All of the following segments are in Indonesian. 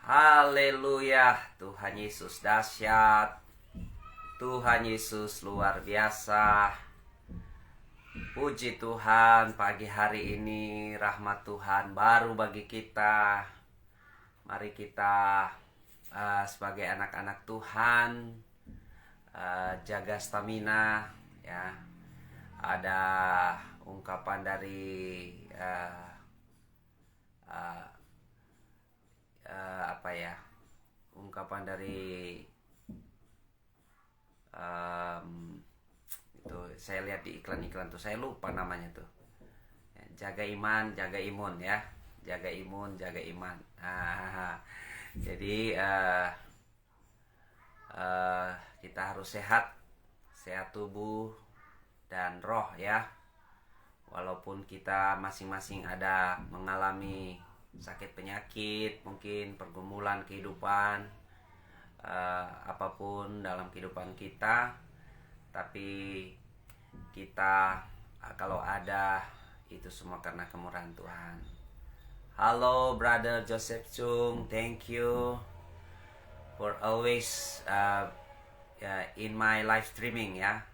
Haleluya, Tuhan Yesus dahsyat. Tuhan Yesus luar biasa. Puji Tuhan, pagi hari ini rahmat Tuhan baru bagi kita. Mari kita sebagai anak-anak Tuhan jaga stamina ya. Ada ungkapan dari ungkapan dari itu saya lihat di iklan-iklan tuh, saya lupa namanya tuh. Jaga iman, jaga imun ya. Jaga imun, jaga iman. Jadi kita harus sehat tubuh dan roh ya. Walaupun kita masing-masing ada mengalami sakit penyakit, mungkin pergumulan kehidupan, apapun dalam kehidupan kita, tapi kita kalau ada itu semua karena kemurahan Tuhan. Halo Brother Joseph Chung, thank you for always in my live streaming ya.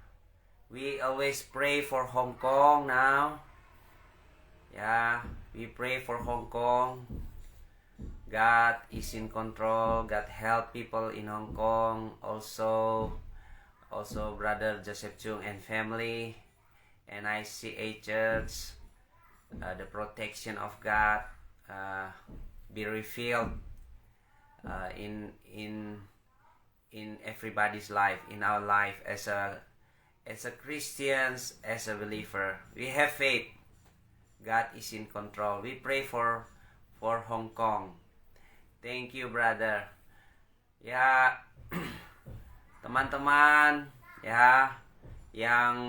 We always pray for Hong Kong now. Yeah, we pray for Hong Kong. God is in control. God help people in Hong Kong. Also Brother Joseph Chung and family. And ICA Church. The protection of God be revealed in everybody's life, in our life as a Christians, as a believer. We have faith. God is in control. We pray for Hong Kong. Thank you, brother. Ya, teman-teman ya yang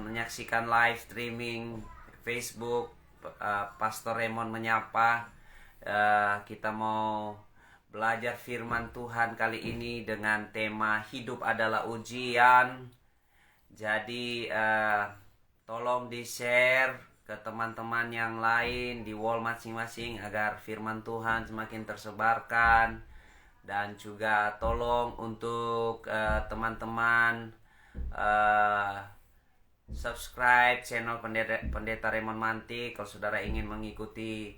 menyaksikan live streaming Facebook Pastor Raymond menyapa. Kita mau belajar firman Tuhan kali ini dengan tema hidup adalah ujian. Jadi tolong di-share ke teman-teman yang lain di wall masing-masing agar firman Tuhan semakin tersebarkan. Dan juga tolong untuk teman-teman subscribe channel Pendeta Raymond Mantik kalau saudara ingin mengikuti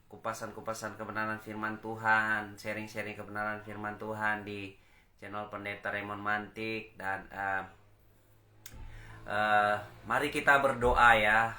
kupasan-kupasan kebenaran firman Tuhan, sharing-sharing kebenaran firman Tuhan di channel Pendeta Raymond Mantik. Dan mari kita berdoa ya.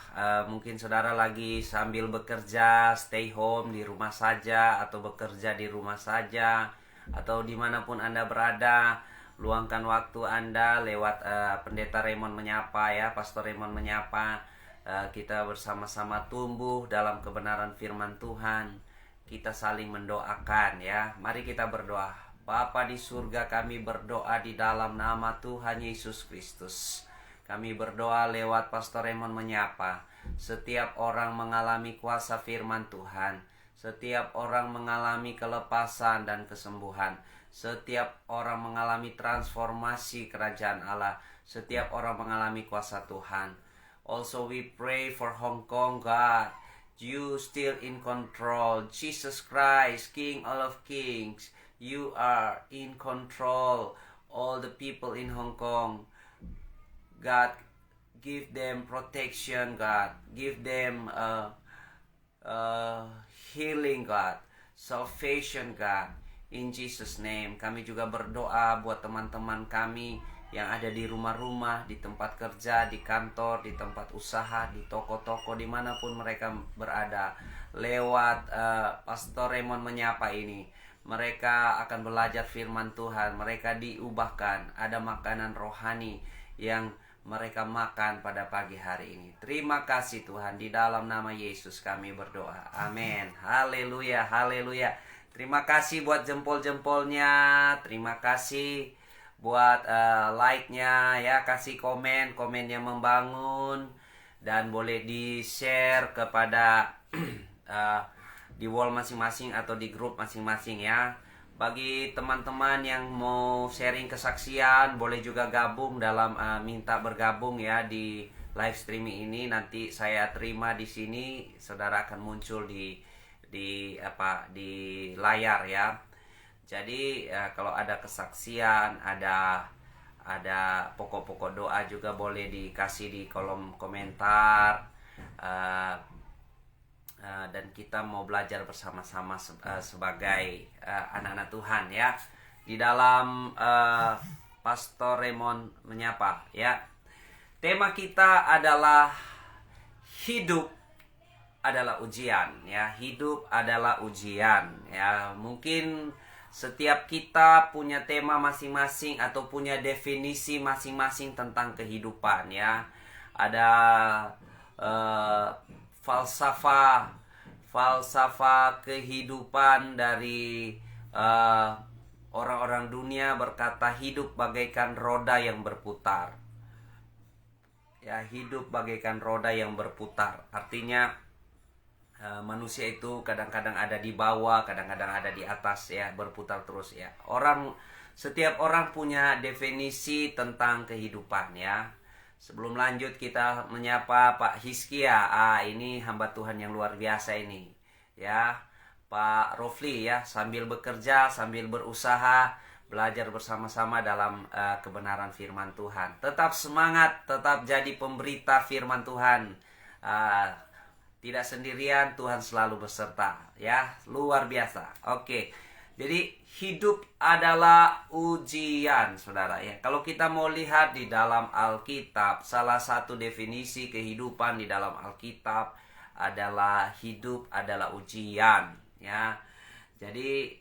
Mungkin saudara lagi sambil bekerja, stay home di rumah saja, atau bekerja di rumah saja, atau dimanapun Anda berada, luangkan waktu Anda lewat Pendeta Raymond menyapa ya, Pastor Raymond menyapa. Kita bersama-sama tumbuh dalam kebenaran firman Tuhan. Kita saling mendoakan ya. Mari kita berdoa. Bapa di surga, kami berdoa di dalam nama Tuhan Yesus Kristus. Kami berdoa lewat Pastor Raymond menyapa. Setiap orang mengalami kuasa firman Tuhan. Setiap orang mengalami kelepasan dan kesembuhan. Setiap orang mengalami transformasi kerajaan Allah. Setiap orang mengalami kuasa Tuhan. Also we pray for Hong Kong, God. You still in control. Jesus Christ, King of Kings. You are in control. All the people in Hong Kong, God, give them protection, God. Give them healing, God. Salvation, God. In Jesus' name. Kami juga berdoa buat teman-teman kami yang ada di rumah-rumah, di tempat kerja, di kantor, di tempat usaha, di toko-toko, dimanapun mereka berada. Lewat Pastor Raymond menyapa ini, mereka akan belajar firman Tuhan. Mereka diubahkan. Ada makanan rohani yang mereka makan pada pagi hari ini. Terima kasih Tuhan. Di dalam nama Yesus kami berdoa. Amin. Haleluya, haleluya. Terima kasih buat jempol-jempolnya. Terima kasih buat like-nya ya. Kasih komen yang membangun. Dan boleh di-share kepada di wall masing-masing atau di grup masing-masing ya. Bagi teman-teman yang mau sharing kesaksian, boleh juga gabung dalam minta bergabung ya di live streaming ini. Nanti saya terima di sini, saudara akan muncul di di layar ya. Jadi kalau ada kesaksian, ada pokok-pokok doa juga boleh dikasih di kolom komentar. Dan kita mau belajar bersama-sama sebagai anak-anak Tuhan ya. Di dalam Pastor Raymond menyapa ya. Tema kita adalah hidup adalah ujian ya. Hidup adalah ujian ya. Mungkin setiap kita punya tema masing-masing atau punya definisi masing-masing tentang kehidupan ya. Ada falsafah kehidupan dari orang-orang dunia berkata hidup bagaikan roda yang berputar. Ya, hidup bagaikan roda yang berputar. Artinya manusia itu kadang-kadang ada di bawah, kadang-kadang ada di atas ya, berputar terus ya. Setiap orang punya definisi tentang kehidupan ya. Sebelum lanjut kita menyapa Pak Hiskia. Ini hamba Tuhan yang luar biasa ini ya. Pak Rofli ya, sambil bekerja, sambil berusaha, belajar bersama-sama dalam kebenaran firman Tuhan. Tetap semangat, tetap jadi pemberita firman Tuhan. Tidak sendirian, Tuhan selalu beserta ya, luar biasa. Oke. Jadi hidup adalah ujian, saudara ya. Kalau kita mau lihat di dalam Alkitab, salah satu definisi kehidupan di dalam Alkitab adalah hidup adalah ujian ya. Jadi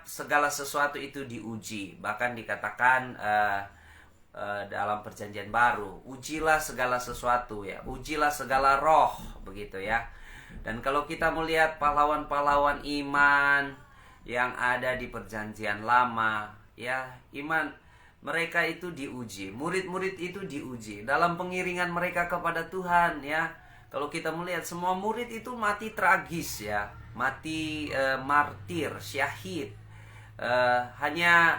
segala sesuatu itu diuji. Bahkan dikatakan dalam perjanjian baru, ujilah segala sesuatu ya, ujilah segala roh, begitu ya. Dan kalau kita melihat pahlawan-pahlawan iman yang ada di perjanjian lama ya, iman mereka itu diuji, murid-murid itu diuji dalam pengiringan mereka kepada Tuhan ya. Kalau kita melihat semua murid itu mati tragis ya, mati martir, syahid. Hanya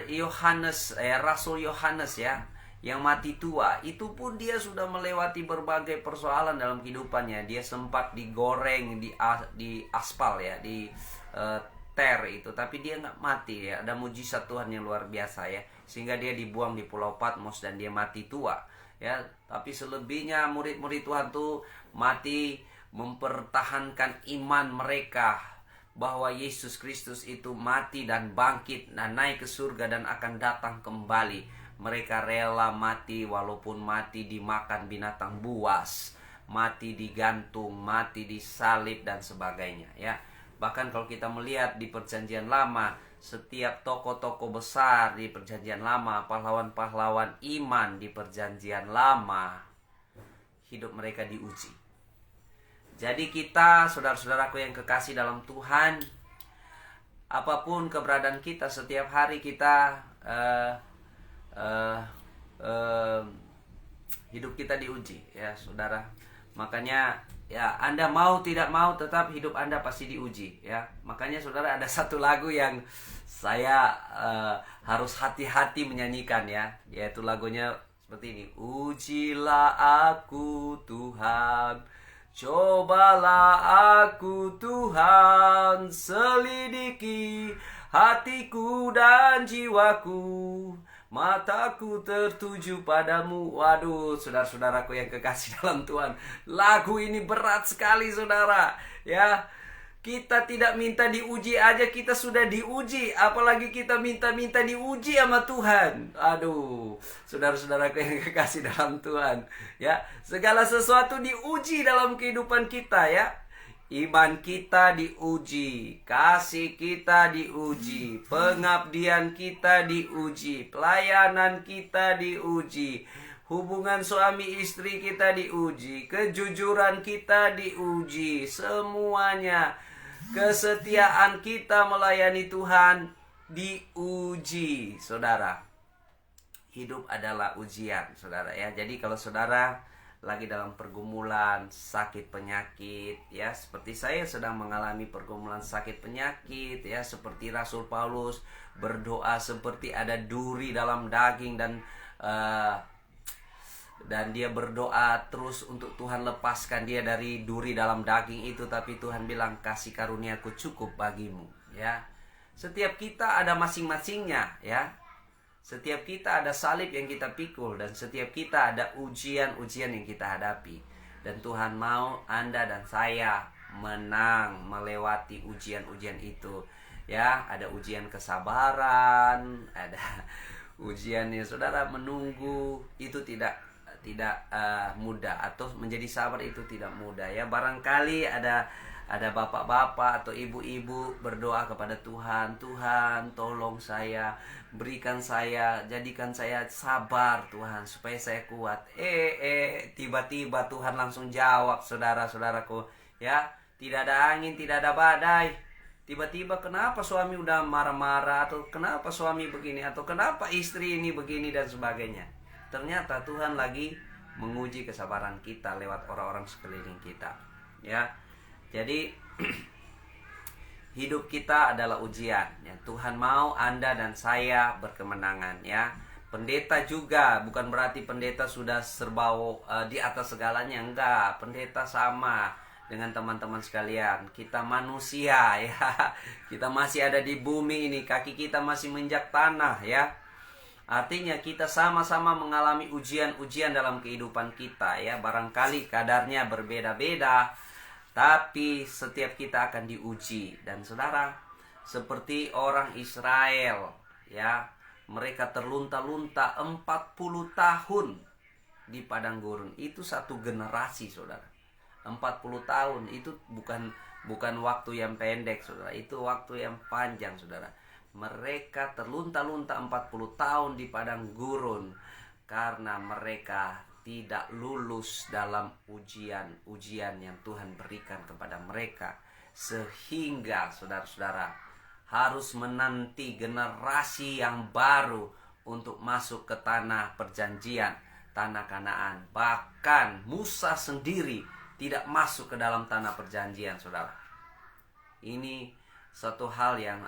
Yohanes, Rasul Yohanes ya, yang mati tua. Itu pun dia sudah melewati berbagai persoalan dalam kehidupannya. Dia sempat digoreng di aspal ya, di ter itu, tapi dia nggak mati ya. Ada mujizat Tuhan yang luar biasa ya, sehingga dia dibuang di Pulau Patmos dan dia mati tua ya. Tapi selebihnya murid-murid Tuhan tuh mati mempertahankan iman mereka bahwa Yesus Kristus itu mati dan bangkit dan naik ke surga dan akan datang kembali. Mereka rela mati walaupun mati dimakan binatang buas, mati digantung, mati disalib dan sebagainya ya. Bahkan kalau kita melihat di perjanjian lama, setiap tokoh-tokoh besar di perjanjian lama, pahlawan-pahlawan iman di perjanjian lama, hidup mereka diuji. Jadi kita, saudara-saudaraku yang kekasih dalam Tuhan, apapun keberadaan kita, setiap hari kita hidup kita diuji ya saudara. Makanya ya, Anda mau tidak mau tetap hidup Anda pasti diuji ya. Makanya saudara, ada satu lagu yang saya harus hati-hati menyanyikan ya, yaitu lagunya seperti ini. Ujilah aku Tuhan, cobalah aku Tuhan, selidiki hatiku dan jiwaku, mataku tertuju padamu. Waduh, saudara-saudaraku yang kekasih dalam Tuhan, lagu ini berat sekali saudara ya. Kita tidak minta diuji aja kita sudah diuji, apalagi kita minta-minta diuji sama Tuhan. Aduh, saudara-saudaraku yang kekasih dalam Tuhan ya, segala sesuatu diuji dalam kehidupan kita ya. Iman kita diuji, kasih kita diuji, pengabdian kita diuji, pelayanan kita diuji, hubungan suami istri kita diuji, kejujuran kita diuji, semuanya. Kesetiaan kita melayani Tuhan diuji, saudara. Hidup adalah ujian, saudara ya. Jadi kalau saudara lagi dalam pergumulan sakit penyakit ya, seperti saya sedang mengalami pergumulan sakit penyakit ya, seperti Rasul Paulus berdoa seperti ada duri dalam daging dan dan dia berdoa terus untuk Tuhan lepaskan dia dari duri dalam daging itu, tapi Tuhan bilang kasih karuniaku cukup bagimu, ya. Setiap kita ada masing-masingnya, ya. Setiap kita ada salib yang kita pikul, dan setiap kita ada ujian-ujian yang kita hadapi. Dan Tuhan mau Anda dan saya menang melewati ujian-ujian itu, ya. Ada ujian kesabaran, ada ujiannya saudara menunggu, itu tidak mudah, atau menjadi sabar itu tidak mudah, ya. Barangkali ada bapak-bapak atau ibu-ibu berdoa kepada Tuhan, Tuhan tolong saya, berikan saya, jadikan saya sabar Tuhan supaya saya kuat. Tiba-tiba Tuhan langsung jawab, saudara-saudaraku, ya. Tidak ada angin, tidak ada badai. Tiba-tiba kenapa suami udah marah-marah, atau kenapa suami begini, atau kenapa istri ini begini dan sebagainya. Ternyata Tuhan lagi menguji kesabaran kita lewat orang-orang sekeliling kita, ya. Jadi hidup kita adalah ujian, ya. Tuhan mau Anda dan saya berkemenangan, ya. Pendeta juga bukan berarti pendeta sudah serba di atas segalanya, enggak. Pendeta sama dengan teman-teman sekalian, kita manusia, ya. Kita masih ada di bumi ini, kaki kita masih menginjak tanah, ya. Artinya kita sama-sama mengalami ujian-ujian dalam kehidupan kita, ya. Barangkali kadarnya berbeda-beda, tapi setiap kita akan diuji. Dan saudara, seperti orang Israel, ya, mereka terlunta-lunta 40 tahun di padang gurun. Itu satu generasi, saudara. 40 tahun itu bukan waktu yang pendek, saudara. Itu waktu yang panjang, saudara. Mereka terlunta-lunta 40 tahun di padang gurun karena mereka tidak lulus dalam ujian-ujian yang Tuhan berikan kepada mereka. Sehingga saudara-saudara harus menanti generasi yang baru untuk masuk ke tanah perjanjian, tanah Kanaan. Bahkan Musa sendiri tidak masuk ke dalam tanah perjanjian, saudara. Ini satu hal yang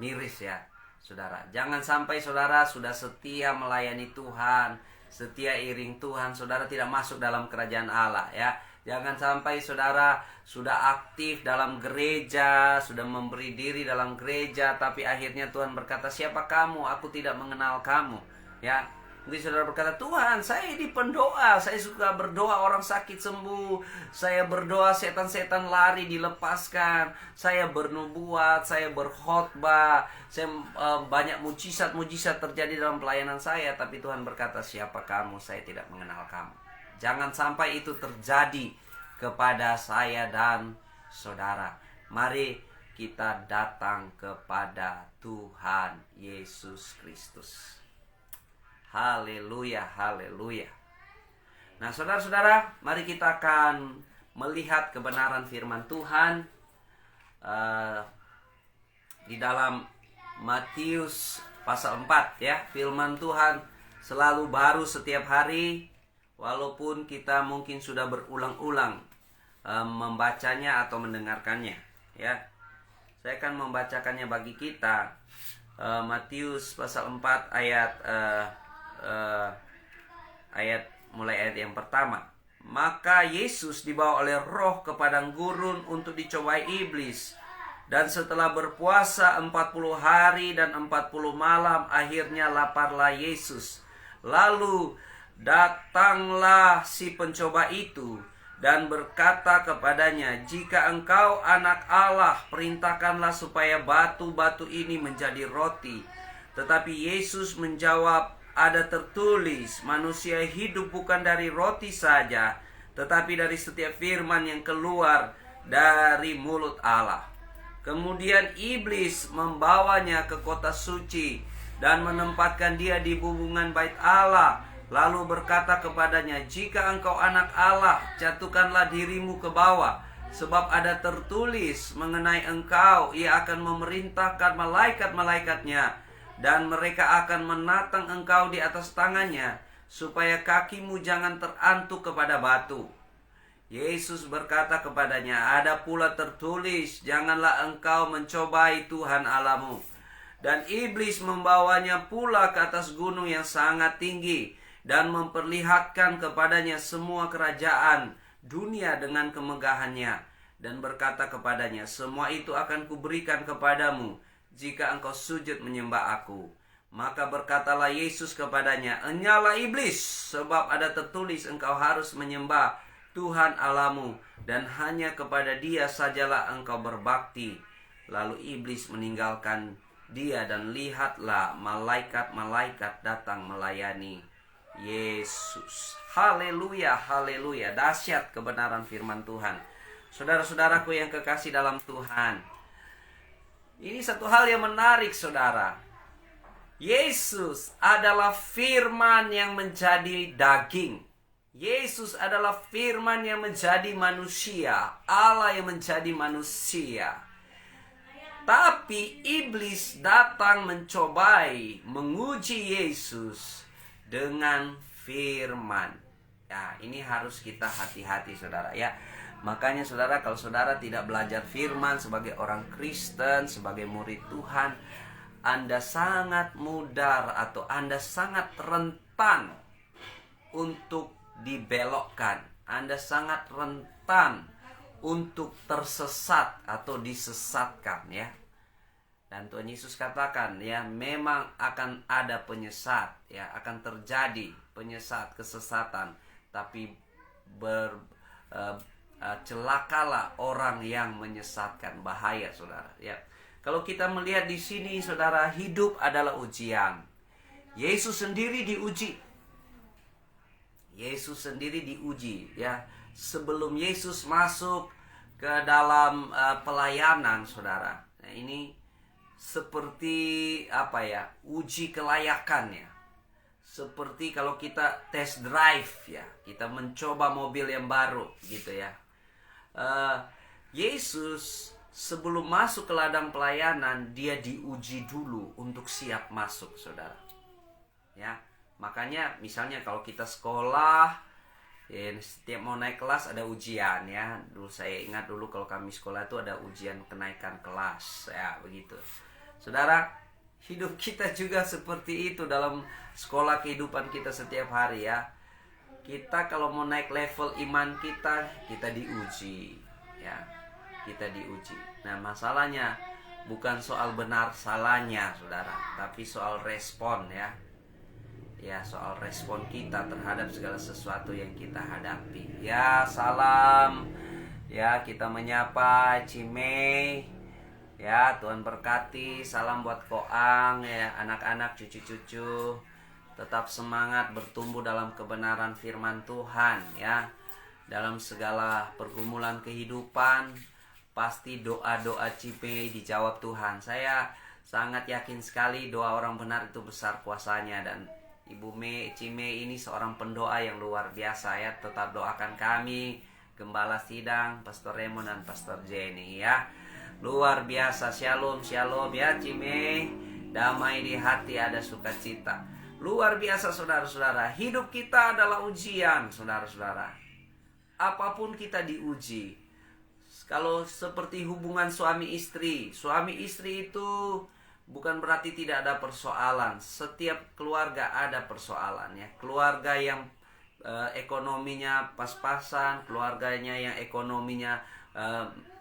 miris, ya, saudara. Jangan sampai saudara sudah setia melayani Tuhan, setia iring Tuhan, saudara tidak masuk dalam kerajaan Allah, ya. Jangan sampai saudara sudah aktif dalam gereja, sudah memberi diri dalam gereja, tapi akhirnya Tuhan berkata, siapa kamu? Aku tidak mengenal kamu, ya. Mungkin saudara berkata, Tuhan, saya di pendoa, saya suka berdoa orang sakit sembuh, saya berdoa setan-setan lari dilepaskan, saya bernubuat, saya berkhotbah, saya banyak mujizat-mujizat terjadi dalam pelayanan saya. Tapi Tuhan berkata, siapa kamu? Saya tidak mengenal kamu. Jangan sampai itu terjadi kepada saya dan saudara. Mari kita datang kepada Tuhan Yesus Kristus. Haleluya, haleluya. Nah, saudara-saudara, mari kita akan melihat kebenaran firman Tuhan di dalam Matius pasal 4, ya. Firman Tuhan selalu baru setiap hari, walaupun kita mungkin sudah berulang-ulang membacanya atau mendengarkannya, ya. Saya akan membacakannya bagi kita. Matius pasal 4 mulai ayat yang pertama. Maka Yesus dibawa oleh Roh ke padang gurun untuk dicobai iblis. Dan setelah berpuasa 40 hari dan 40 malam, akhirnya laparlah Yesus. Lalu datanglah si pencoba itu dan berkata kepadanya, jika engkau anak Allah, perintahkanlah supaya batu-batu ini menjadi roti. Tetapi Yesus menjawab, ada tertulis, manusia hidup bukan dari roti saja, tetapi dari setiap firman yang keluar dari mulut Allah. Kemudian iblis membawanya ke kota suci dan menempatkan dia di bubungan bait Allah. Lalu berkata kepadanya, jika engkau anak Allah, jatuhkanlah dirimu ke bawah. Sebab ada tertulis mengenai engkau, ia akan memerintahkan malaikat-malaikatnya, dan mereka akan menatang engkau di atas tangannya, supaya kakimu jangan terantuk kepada batu. Yesus berkata kepadanya, ada pula tertulis, janganlah engkau mencobai Tuhan Allahmu. Dan iblis membawanya pula ke atas gunung yang sangat tinggi, dan memperlihatkan kepadanya semua kerajaan dunia dengan kemegahannya, dan berkata kepadanya, semua itu akan kuberikan kepadamu jika engkau sujud menyembah aku. Maka berkatalah Yesus kepadanya, enyalah iblis, sebab ada tertulis engkau harus menyembah Tuhan Allahmu, dan hanya kepada Dia sajalah engkau berbakti. Lalu iblis meninggalkan dia, dan lihatlah malaikat-malaikat datang melayani Yesus. Haleluya, haleluya. Dahsyat kebenaran firman Tuhan. Saudara-saudaraku yang kekasih dalam Tuhan, ini satu hal yang menarik, saudara. Yesus adalah firman yang menjadi daging. Yesus adalah firman yang menjadi manusia, Allah yang menjadi manusia. Tapi iblis datang mencobai, menguji Yesus dengan firman. Ya, ini harus kita hati-hati, saudara, ya. Makanya saudara, kalau saudara tidak belajar firman sebagai orang Kristen, sebagai murid Tuhan, Anda sangat mudah atau Anda sangat rentan untuk dibelokkan. Anda sangat rentan untuk tersesat atau disesatkan, ya. Dan Tuhan Yesus katakan, ya, memang akan ada penyesat, ya, akan terjadi penyesat, kesesatan, tapi celakalah orang yang menyesatkan. Bahaya, saudara, ya. Kalau kita melihat di sini, saudara, hidup adalah ujian. Yesus sendiri diuji. Yesus sendiri diuji, ya. Sebelum Yesus masuk ke dalam pelayanan, saudara, nah, ini seperti apa ya, uji kelayakannya. Seperti kalau kita test drive, ya, kita mencoba mobil yang baru, gitu ya. Yesus sebelum masuk ke ladang pelayanan, dia diuji dulu untuk siap masuk, saudara, ya. Makanya misalnya kalau kita sekolah, ya, setiap mau naik kelas ada ujian, ya. Dulu saya ingat dulu kalau kami sekolah itu ada ujian kenaikan kelas, ya, begitu. Saudara, hidup kita juga seperti itu dalam sekolah kehidupan kita setiap hari, ya. Kita kalau mau naik level iman kita diuji, ya. Kita diuji. Nah, masalahnya bukan soal benar salahnya, saudara, tapi soal respon, ya. Ya, soal respon kita terhadap segala sesuatu yang kita hadapi. Ya, salam. Ya, kita menyapa Cimei. Ya, Tuhan berkati. Salam buat Koang, ya, anak-anak, cucu-cucu. Tetap semangat bertumbuh dalam kebenaran firman Tuhan, ya. Dalam segala pergumulan kehidupan, pasti doa-doa Cimei dijawab Tuhan. Saya sangat yakin sekali doa orang benar itu besar kuasanya, dan Ibu Cimei ini seorang pendoa yang luar biasa, ya. Tetap doakan kami, Gembala Sidang, Pastor Raymond, dan Pastor Jenny, ya. Luar biasa. Shalom, shalom, ya Cimei. Damai di hati, ada sukacita. Luar biasa, saudara-saudara. Hidup kita adalah ujian, saudara-saudara. Apapun kita diuji. Kalau seperti hubungan suami istri itu bukan berarti tidak ada persoalan. Setiap keluarga ada persoalan, ya. Keluarga yang ekonominya pas-pasan, keluarganya yang ekonominya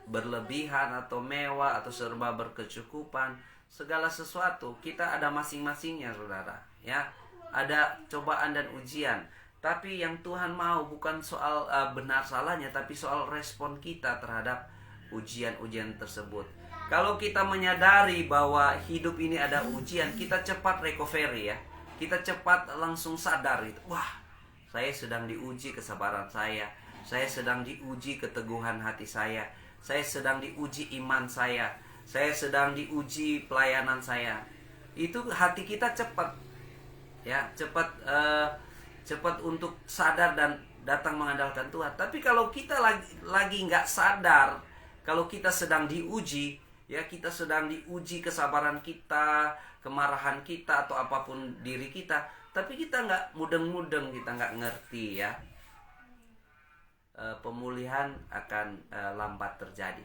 berlebihan atau mewah atau serba berkecukupan, segala sesuatu kita ada masing-masingnya, saudara, ya. Ada cobaan dan ujian. Tapi yang Tuhan mau bukan soal benar salahnya, tapi soal respon kita terhadap ujian-ujian tersebut. Kalau kita menyadari bahwa hidup ini ada ujian, kita cepat recovery, ya. Kita cepat langsung sadar itu. Wah, saya sedang diuji kesabaran saya sedang diuji keteguhan hati saya sedang diuji iman saya sedang diuji pelayanan saya. Itu hati kita cepat, ya, cepat untuk sadar dan datang mengandalkan Tuhan. Tapi kalau kita lagi nggak sadar, kalau kita sedang diuji, ya, kita sedang diuji kesabaran kita, kemarahan kita, atau apapun diri kita, tapi kita nggak mudeng-mudeng, kita nggak ngerti, ya, pemulihan akan lambat terjadi.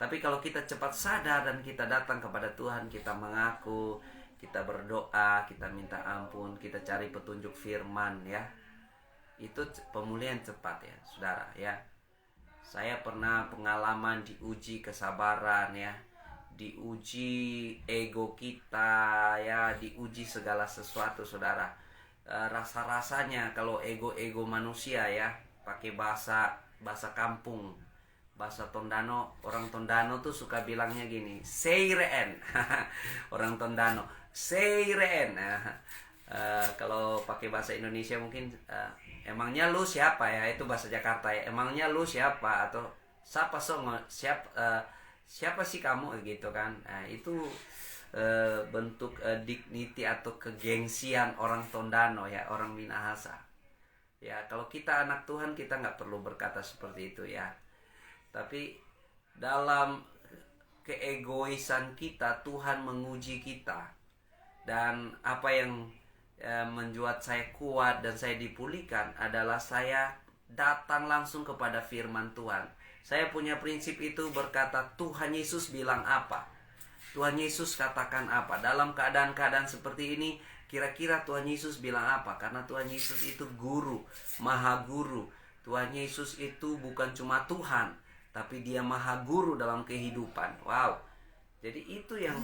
Tapi kalau kita cepat sadar dan kita datang kepada Tuhan, kita mengaku, kita berdoa, kita minta ampun, kita cari petunjuk firman ya. Itu pemulihan cepat ya, saudara ya. Saya pernah pengalaman diuji kesabaran ya, diuji ego kita ya, diuji segala sesuatu saudara. Rasa-rasanya kalau ego manusia ya, pakai bahasa kampung, bahasa Tondano, orang Tondano tuh suka bilangnya gini, seireen. Orang Tondano, seireen. Kalau pakai bahasa Indonesia mungkin emangnya lu siapa ya, itu bahasa Jakarta ya, emangnya lu siapa, atau siapa siapa sih kamu gitu kan. Nah, itu bentuk dignity atau kegengsian orang Tondano ya, orang Minahasa ya. Kalau kita anak Tuhan, kita nggak perlu berkata seperti itu ya. Tapi dalam keegoisan kita, Tuhan menguji kita. Dan apa yang membuat saya kuat dan saya dipulihkan adalah saya datang langsung kepada firman Tuhan. Saya punya prinsip itu berkata, Tuhan Yesus bilang apa? Tuhan Yesus katakan apa? Dalam keadaan-keadaan seperti ini, kira-kira Tuhan Yesus bilang apa? Karena Tuhan Yesus itu guru, maha guru. Tuhan Yesus itu bukan cuma Tuhan, tapi dia maha guru dalam kehidupan. Wow. Jadi itu yang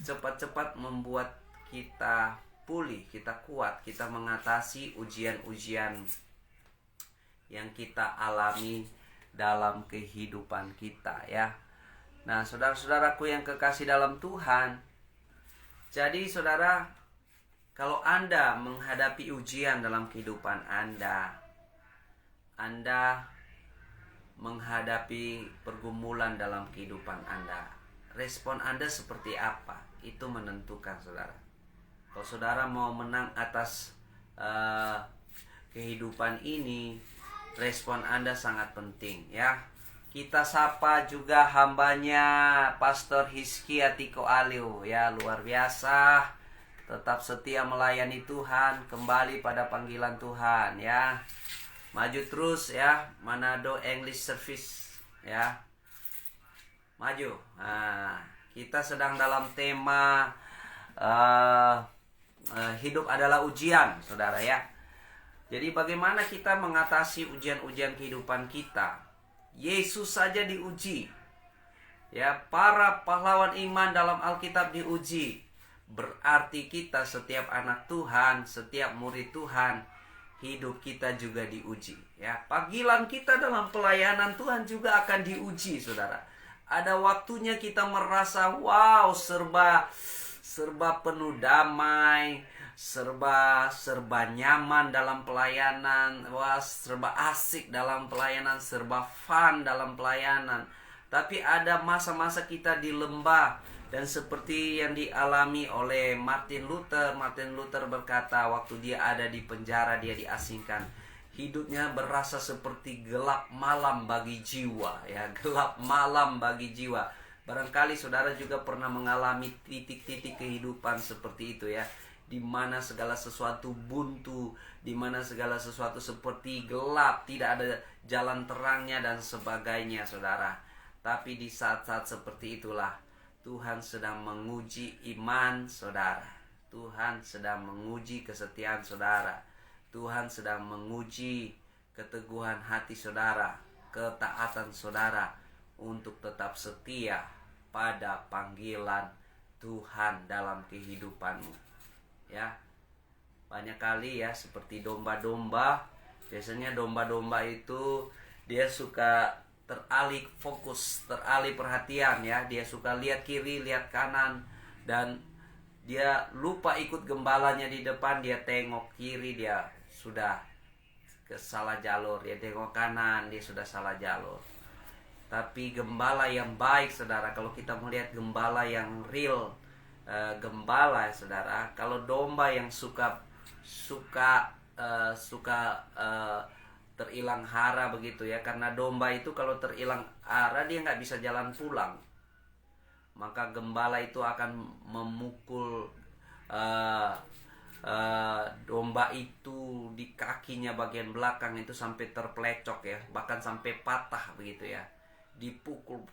cepat-cepat membuat kita pulih, kita kuat, kita mengatasi ujian-ujian yang kita alami dalam kehidupan kita ya. Nah, saudara-saudaraku yang kekasih dalam Tuhan, jadi saudara, kalau Anda menghadapi ujian dalam kehidupan Anda menghadapi pergumulan dalam kehidupan Anda, respon Anda seperti apa? Itu menentukan saudara. Kalau saudara mau menang atas kehidupan ini, respon Anda sangat penting ya. Kita sapa juga hambanya Pastor Hizki Atiko Aliu ya, luar biasa, tetap setia melayani Tuhan, kembali pada panggilan Tuhan ya. Maju terus ya, Manado English Service ya, maju. Nah, kita sedang dalam tema hidup adalah ujian saudara ya. Jadi bagaimana kita mengatasi ujian-ujian kehidupan kita? Yesus saja diuji ya, para pahlawan iman dalam Alkitab diuji. Berarti kita, setiap anak Tuhan, setiap murid Tuhan, hidup kita juga diuji ya. Panggilan kita dalam pelayanan Tuhan juga akan diuji saudara. Ada waktunya kita merasa wow, serba penuh damai, serba nyaman dalam pelayanan, wah serba asik dalam pelayanan, serba fun dalam pelayanan. Tapi ada masa-masa kita di lembah, dan seperti yang dialami oleh Martin Luther berkata, waktu dia ada di penjara, dia diasingkan, hidupnya berasa seperti gelap malam bagi jiwa ya, gelap malam bagi jiwa. Barangkali saudara juga pernah mengalami titik-titik kehidupan seperti itu ya, di mana segala sesuatu buntu, di mana segala sesuatu seperti gelap, tidak ada jalan terangnya dan sebagainya saudara. Tapi di saat-saat seperti itulah Tuhan sedang menguji iman saudara. Tuhan sedang menguji kesetiaan saudara. Tuhan sedang menguji keteguhan hati saudara, ketaatan saudara untuk tetap setia pada panggilan Tuhan dalam kehidupanmu ya. Banyak kali ya, seperti domba-domba, biasanya domba-domba itu dia suka teralih fokus, teralih perhatian ya. Dia suka lihat kiri, lihat kanan, dan dia lupa ikut gembalanya di depan. Dia tengok kiri, dia sudah ke salah jalur. Dia tengok kanan, dia sudah salah jalur. Tapi gembala yang baik saudara, kalau kita melihat gembala yang real, gembala saudara, kalau domba yang suka terilang hara begitu ya, karena domba itu kalau terilang hara dia nggak bisa jalan pulang, maka gembala itu akan memukul domba itu di kakinya bagian belakang itu sampai terpelecok ya, bahkan sampai patah begitu ya, dipukul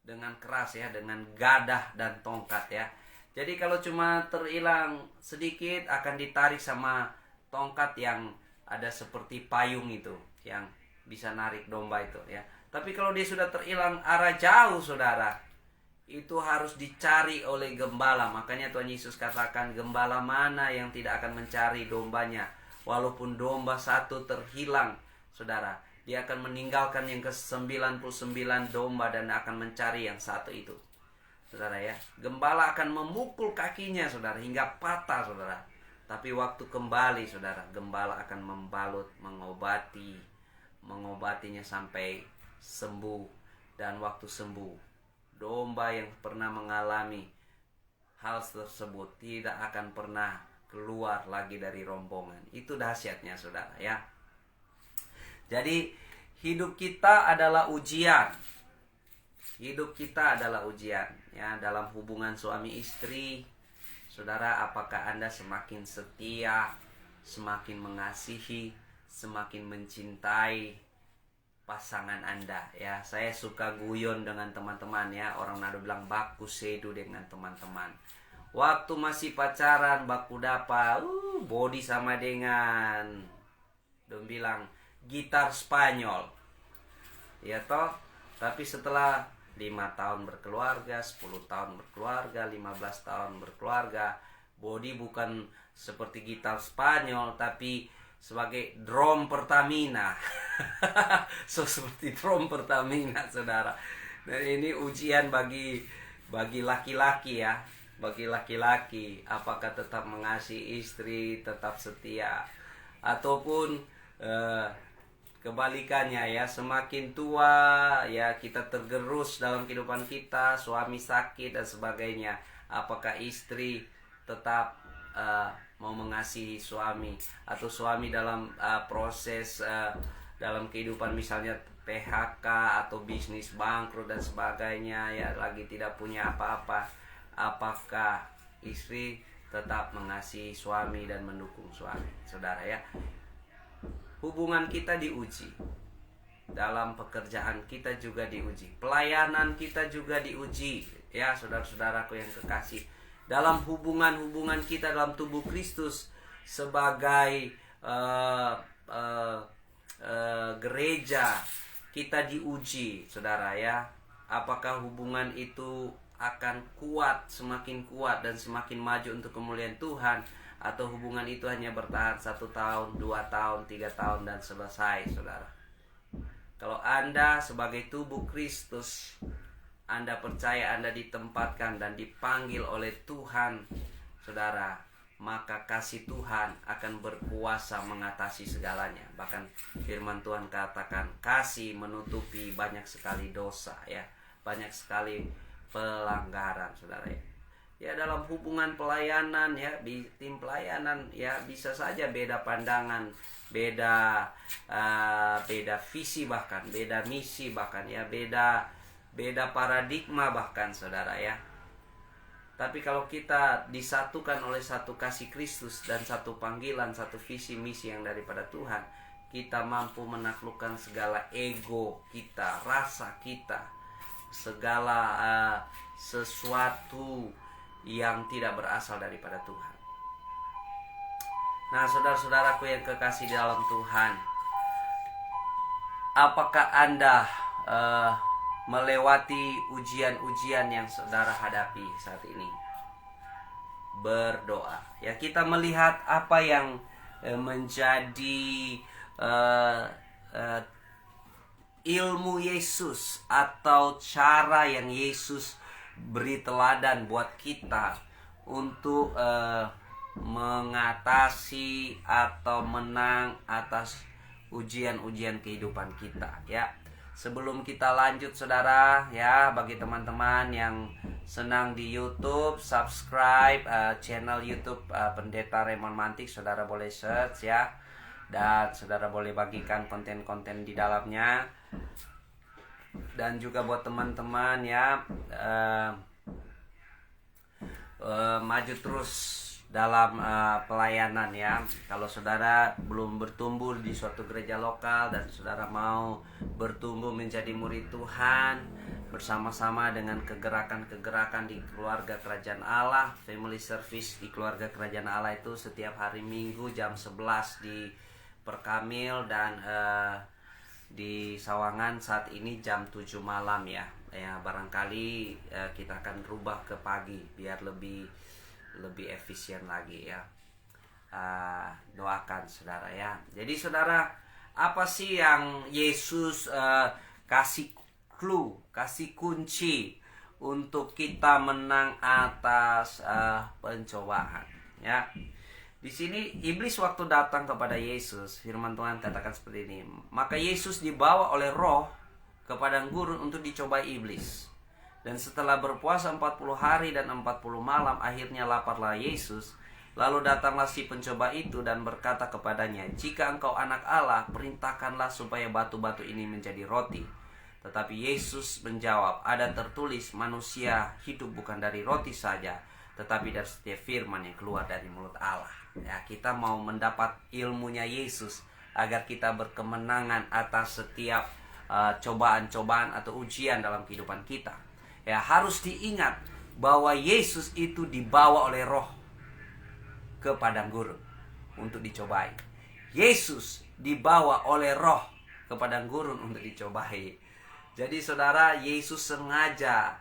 dengan keras ya, dengan gadah dan tongkat ya. Jadi kalau cuma terhilang sedikit akan ditarik sama tongkat yang ada seperti payung itu, yang bisa narik domba itu ya. Tapi kalau dia sudah terhilang arah jauh saudara, itu harus dicari oleh gembala. Makanya Tuhan Yesus katakan, gembala mana yang tidak akan mencari dombanya. Walaupun domba satu terhilang saudara, dia akan meninggalkan yang ke-99 domba dan akan mencari yang satu itu saudara ya. Gembala akan memukul kakinya saudara hingga patah saudara. Tapi waktu kembali saudara, gembala akan membalut, mengobatinya sampai sembuh. Dan waktu sembuh, domba yang pernah mengalami hal tersebut tidak akan pernah keluar lagi dari rombongan. Itu dahsyatnya saudara ya. Jadi hidup kita adalah ujian. Hidup kita adalah ujian ya. Dalam hubungan suami istri, saudara, apakah Anda semakin setia, semakin mengasihi, semakin mencintai pasangan Anda ya. Saya suka guyon dengan teman-teman ya. Orang nado bilang baku sedu dengan teman-teman. Waktu masih pacaran baku dapa, body sama dengan dong bilang gitar Spanyol. Ya toh, tapi setelah 5 tahun berkeluarga, 10 tahun berkeluarga, 15 tahun berkeluarga, body bukan seperti gitar Spanyol tapi sebagai drum Pertamina. Seperti drum Pertamina saudara. Dan ini ujian bagi laki-laki ya. Bagi laki-laki, apakah tetap mengasihi istri, tetap setia, ataupun kebalikannya ya, semakin tua ya kita tergerus dalam kehidupan kita, suami sakit dan sebagainya. Apakah istri tetap mau mengasihi suami, atau suami dalam proses dalam kehidupan misalnya PHK atau bisnis bangkrut dan sebagainya ya, lagi tidak punya apa-apa, apakah istri tetap mengasihi suami dan mendukung suami saudara ya. Hubungan kita diuji, dalam pekerjaan kita juga diuji, pelayanan kita juga diuji ya saudara-saudaraku yang kekasih. Dalam hubungan kita dalam tubuh Kristus sebagai gereja, kita diuji saudara ya. Apakah hubungan itu akan kuat, semakin kuat dan semakin maju untuk kemuliaan Tuhan, atau hubungan itu hanya bertahan 1 tahun, 2 tahun, 3 tahun dan selesai saudara. Kalau Anda sebagai tubuh Kristus, Anda percaya Anda ditempatkan dan dipanggil oleh Tuhan saudara, maka kasih Tuhan akan berkuasa mengatasi segalanya. Bahkan firman Tuhan katakan, kasih menutupi banyak sekali dosa ya, banyak sekali pelanggaran saudara ya. Ya dalam hubungan pelayanan ya, di tim pelayanan ya, bisa saja beda pandangan, beda visi, bahkan beda misi, bahkan ya beda paradigma bahkan saudara ya. Tapi kalau kita disatukan oleh satu kasih Kristus dan satu panggilan, satu visi misi yang daripada Tuhan, kita mampu menaklukkan segala ego kita, rasa kita, segala sesuatu yang tidak berasal daripada Tuhan. Nah saudara-saudaraku yang kekasih di dalam Tuhan, apakah Anda melewati ujian-ujian yang saudara hadapi saat ini? Berdoa ya. Kita melihat apa yang menjadi ilmu Yesus, atau cara yang Yesus beri teladan buat kita untuk mengatasi atau menang atas ujian-ujian kehidupan kita ya. Sebelum kita lanjut saudara ya, bagi teman-teman yang senang di YouTube, subscribe channel YouTube Pendeta Raymond Mantik, saudara boleh search ya, dan saudara boleh bagikan konten-konten di dalamnya. Dan juga buat teman-teman ya, maju terus dalam pelayanan ya. Kalau saudara belum bertumbuh di suatu gereja lokal dan saudara mau bertumbuh menjadi murid Tuhan bersama-sama dengan kegerakan-kegerakan di keluarga kerajaan Allah, family service di keluarga kerajaan Allah itu setiap hari Minggu jam 11 di Perkamil dan di Sawangan saat ini jam 7 malam ya. Ya barangkali kita akan rubah ke pagi biar lebih efisien lagi ya. Doakan saudara ya. Jadi saudara, apa sih yang Yesus kasih clue, kasih kunci untuk kita menang atas pencobaan ya. Di sini iblis waktu datang kepada Yesus, firman Tuhan katakan seperti ini. Maka Yesus dibawa oleh Roh ke padang gurun untuk dicobai iblis. Dan setelah berpuasa 40 hari dan 40 malam, akhirnya laparlah Yesus. Lalu datanglah si pencoba itu dan berkata kepadanya, "Jika engkau anak Allah, perintahkanlah supaya batu-batu ini menjadi roti." Tetapi Yesus menjawab, "Ada tertulis, manusia hidup bukan dari roti saja, tetapi dari setiap firman yang keluar dari mulut Allah." Ya, kita mau mendapat ilmunya Yesus agar kita berkemenangan atas setiap cobaan-cobaan atau ujian dalam kehidupan kita. Ya, harus diingat bahwa Yesus itu dibawa oleh Roh ke padang gurun untuk dicobai. Yesus dibawa oleh Roh ke padang gurun untuk dicobai. Jadi saudara, Yesus sengaja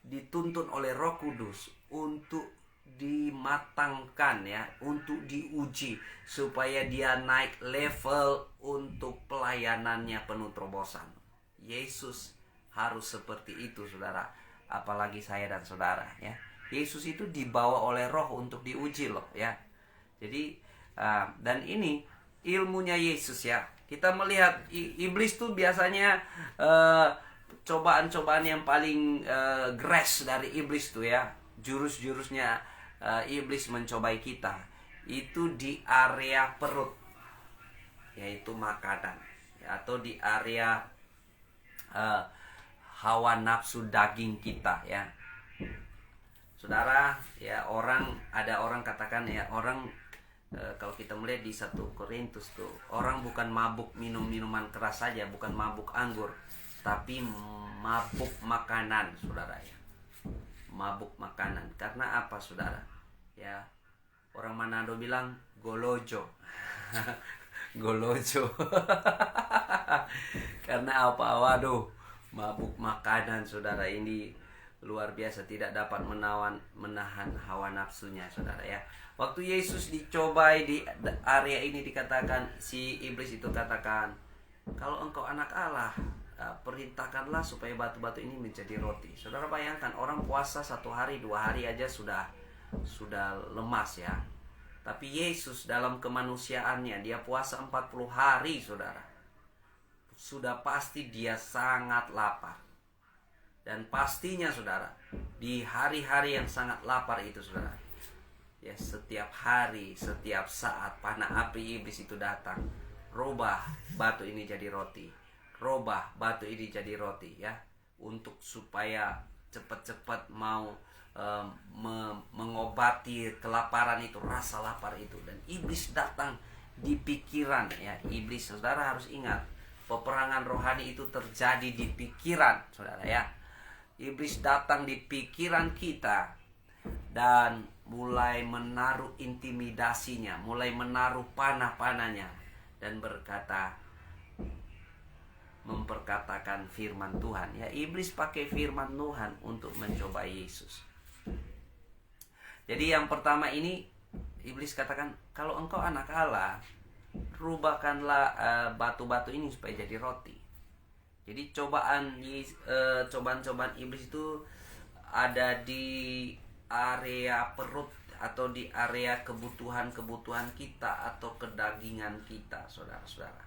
dituntun oleh Roh Kudus untuk dimatangkan ya, untuk diuji supaya dia naik level untuk pelayanannya penuh terobosan. Yesus harus seperti itu saudara, apalagi saya dan saudara ya. Yesus itu dibawa oleh Roh untuk diuji loh ya. Jadi dan ini ilmunya Yesus ya. Kita melihat iblis tuh biasanya cobaan-cobaan yang paling gres dari iblis tuh ya, jurus-jurusnya iblis mencobai kita itu di area perut, yaitu makanan ya, atau di area hawa nafsu daging kita ya. Saudara ya, ada orang katakan ya, orang kalau kita melihat di 1 Korintus tuh, orang bukan mabuk minum minuman keras saja, bukan mabuk anggur, tapi mabuk makanan saudara ya. Mabuk makanan. Karena apa saudara? Ya, orang Manado bilang golojo. Golojo. Karena apa? Waduh, mabuk makanan saudara ini luar biasa, tidak dapat menahan hawa nafsunya saudara ya. Waktu Yesus dicobai di area ini dikatakan, si iblis itu katakan, "Kalau engkau anak Allah, perintahkanlah supaya batu-batu ini menjadi roti." Saudara bayangkan, orang puasa 1 hari 2 hari aja sudah lemas ya. Tapi Yesus dalam kemanusiaannya, dia puasa 40 hari saudara. Sudah pasti dia sangat lapar. Dan pastinya saudara, di hari-hari yang sangat lapar itu saudara, ya setiap hari, setiap saat panah api iblis itu datang, robah batu ini jadi roti, robah batu ini jadi roti ya, untuk supaya cepat-cepat mau mengobati kelaparan itu, rasa lapar itu. Dan iblis datang di pikiran ya. Iblis saudara harus ingat, peperangan rohani itu terjadi di pikiran saudara ya. Iblis datang di pikiran kita dan mulai menaruh intimidasinya, mulai menaruh panah-panahnya, dan memperkatakan firman Tuhan ya. Iblis pakai firman Tuhan untuk mencoba Yesus. Jadi yang pertama ini iblis katakan, "Kalau engkau anak Allah, rubahkanlah batu-batu ini supaya jadi roti." Jadi cobaan-cobaan iblis itu ada di area perut atau di area kebutuhan kita atau kedagingan kita saudara-saudara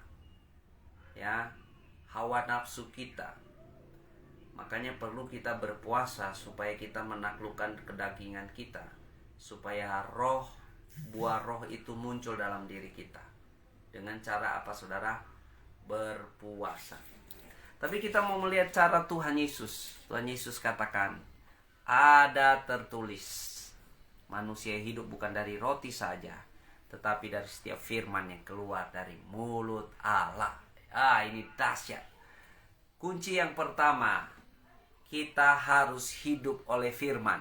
ya, hawa nafsu kita. Makanya perlu kita berpuasa supaya kita menaklukkan kedagingan kita, supaya buah roh itu muncul dalam diri kita. Dengan cara apa saudara? Berpuasa. Tapi kita mau melihat cara Tuhan Yesus. Tuhan Yesus katakan, ada tertulis, manusia hidup bukan dari roti saja, tetapi dari setiap firman yang keluar dari mulut Allah. Ini dahsyat. Kunci yang pertama, kita harus hidup oleh firman.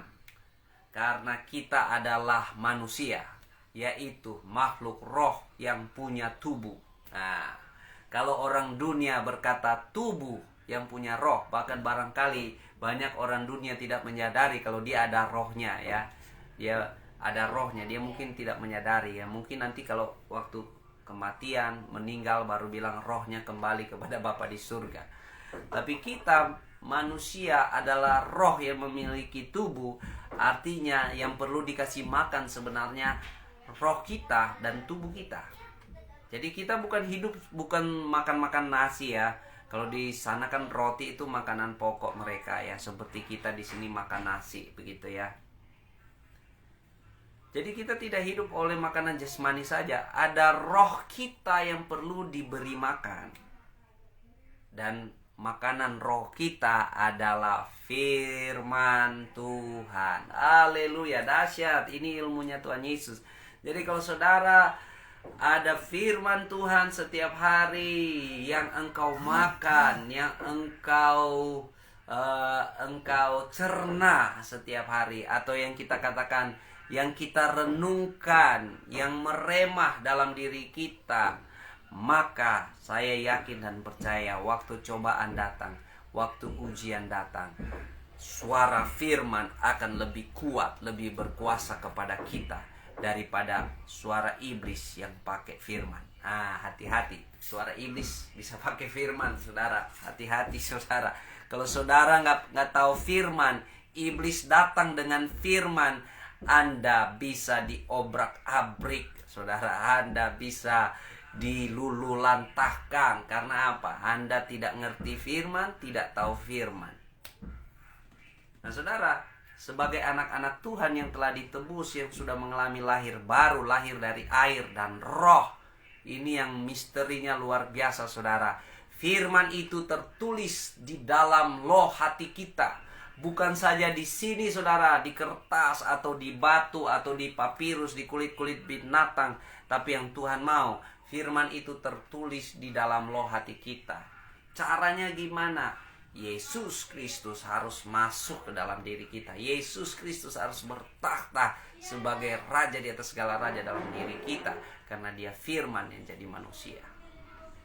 Karena kita adalah manusia, yaitu makhluk roh yang punya tubuh. Nah, kalau orang dunia berkata tubuh yang punya roh, bahkan barangkali banyak orang dunia tidak menyadari kalau dia ada rohnya, ya. Dia ada rohnya, dia mungkin tidak menyadari, ya. Mungkin nanti kalau waktu kematian, meninggal, baru bilang rohnya kembali kepada Bapa di surga. Tapi kita manusia adalah roh yang memiliki tubuh. Artinya yang perlu dikasih makan sebenarnya roh kita dan tubuh kita. Jadi kita bukan hidup, bukan makan-makan nasi, ya. Kalau di sana kan roti itu makanan pokok mereka, ya. Seperti kita di sini makan nasi, begitu, ya. Jadi kita tidak hidup oleh makanan jasmani saja. Ada roh kita yang perlu diberi makan. Dan makanan roh kita adalah firman Tuhan. Haleluya, dahsyat. Ini ilmunya Tuhan Yesus. Jadi kalau saudara ada firman Tuhan setiap hari yang engkau makan, yang engkau cerna setiap hari, atau yang kita katakan, yang kita renungkan, yang meremah dalam diri kita, maka saya yakin dan percaya waktu cobaan datang, waktu ujian datang, suara firman akan lebih kuat, lebih berkuasa kepada kita daripada suara iblis yang pakai firman. Hati-hati, suara iblis bisa pakai firman, saudara. Hati-hati, saudara. Kalau saudara nggak tahu firman, iblis datang dengan firman, Anda bisa diobrak-abrik, saudara. Anda bisa dilululantahkan. Karena apa? Anda tidak ngerti firman, tidak tahu firman. Nah, saudara, sebagai anak-anak Tuhan yang telah ditebus, yang sudah mengalami lahir baru, lahir dari air dan roh, ini yang misterinya luar biasa, saudara. Firman itu tertulis di dalam loh hati kita. Bukan saja di sini, saudara, di kertas atau di batu atau di papirus, di kulit-kulit binatang, tapi yang Tuhan mau, firman itu tertulis di dalam loh hati kita. Caranya gimana? Yesus Kristus harus masuk ke dalam diri kita. Yesus Kristus harus bertakhta sebagai raja di atas segala raja dalam diri kita, karena dia firman yang jadi manusia.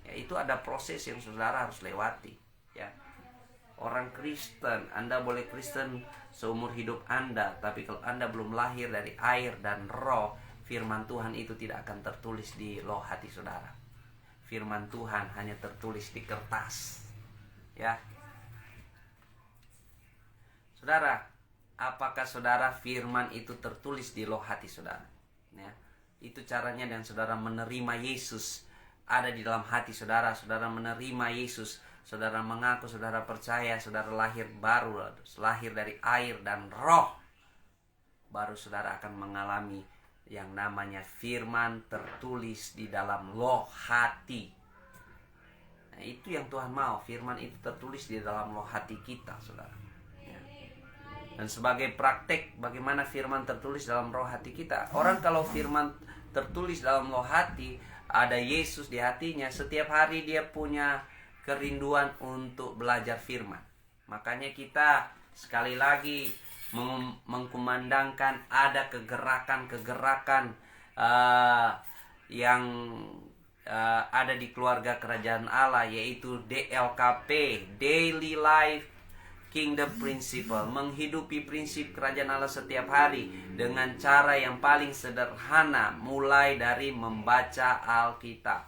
Ya, itu ada proses yang saudara harus lewati, ya. Orang Kristen, Anda boleh Kristen seumur hidup Anda, tapi kalau Anda belum lahir dari air dan roh, firman Tuhan itu tidak akan tertulis di loh hati saudara. Firman Tuhan hanya tertulis di kertas, ya. Saudara, apakah saudara firman itu tertulis di loh hati saudara? Ya, itu caranya, dan saudara menerima Yesus ada di dalam hati saudara. Saudara menerima Yesus, saudara mengaku, saudara percaya, saudara lahir baru, lahir dari air dan roh, baru saudara akan mengalami yang namanya firman tertulis di dalam loh hati. Nah, itu yang Tuhan mau, firman itu tertulis di dalam loh hati kita, saudara. Ya. Dan sebagai praktek bagaimana firman tertulis dalam roh hati kita, orang kalau firman tertulis dalam loh hati, ada Yesus di hatinya, setiap hari dia punya kerinduan untuk belajar firman. Makanya kita sekali lagi mengkumandangkan ada kegerakan-kegerakan yang ada di keluarga kerajaan Allah, yaitu DLKP, Daily Life Kingdom Principle, menghidupi prinsip kerajaan Allah setiap hari dengan cara yang paling sederhana, mulai dari membaca Alkitab,